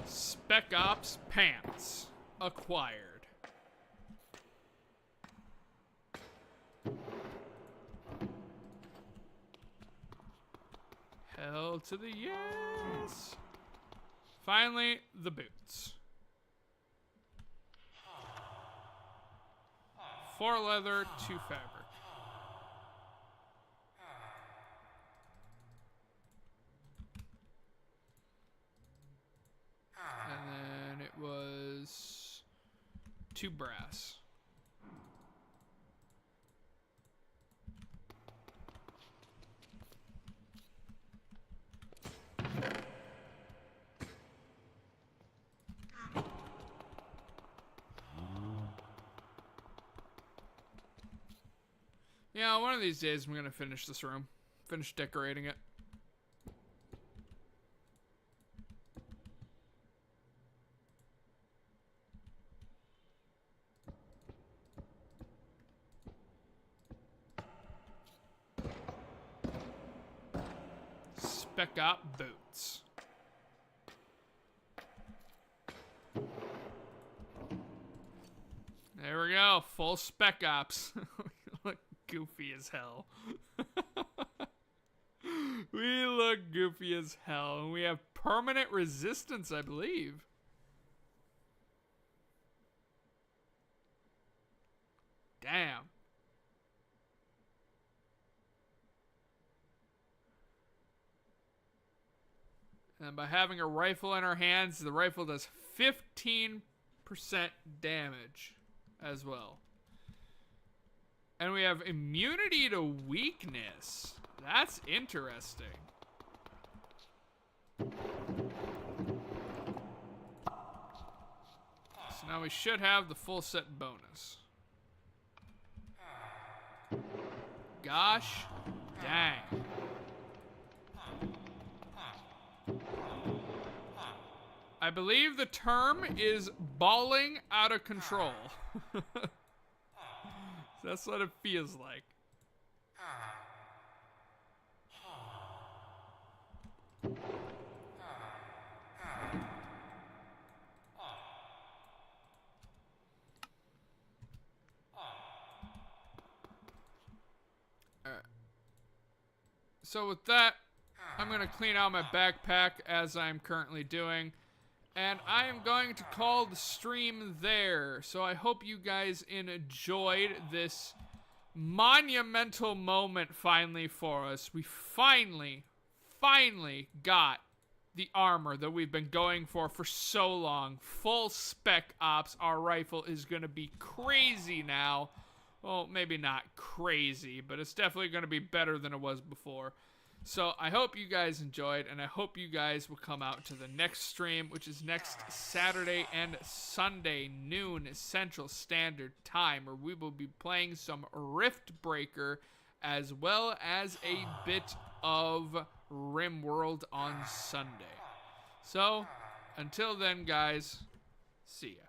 Spec Ops pants acquired. Hell to the yes. Finally, the boots. 4 leather, 2 fabric. And then it was 2 brass. Yeah, one of these days I'm gonna finish this room. Finish decorating it. Spec Op boots. There we go. Full Spec Ops. Look goofy as hell. We look goofy as hell. And we have permanent resistance, I believe. Damn. And by having a rifle in our hands, the rifle does 15% damage as well. And we have immunity to weakness. That's interesting. Now we should have the full set bonus. Gosh dang. I believe the term is balling out of control. That's what it feels like. So with that, I'm going to clean out my backpack as I'm currently doing. And I am going to call the stream there. So I hope you guys enjoyed this monumental moment finally for us. We finally got the armor that we've been going for so long. Full spec ops. Our rifle is going to be crazy now. Well, maybe not crazy, but it's definitely going to be better than it was before. So I hope you guys enjoyed, and I hope you guys will come out to the next stream, which is next Saturday and Sunday, noon Central Standard Time, where we will be playing some Rift Breaker, as well as a bit of RimWorld on Sunday. So, until then, guys, see ya.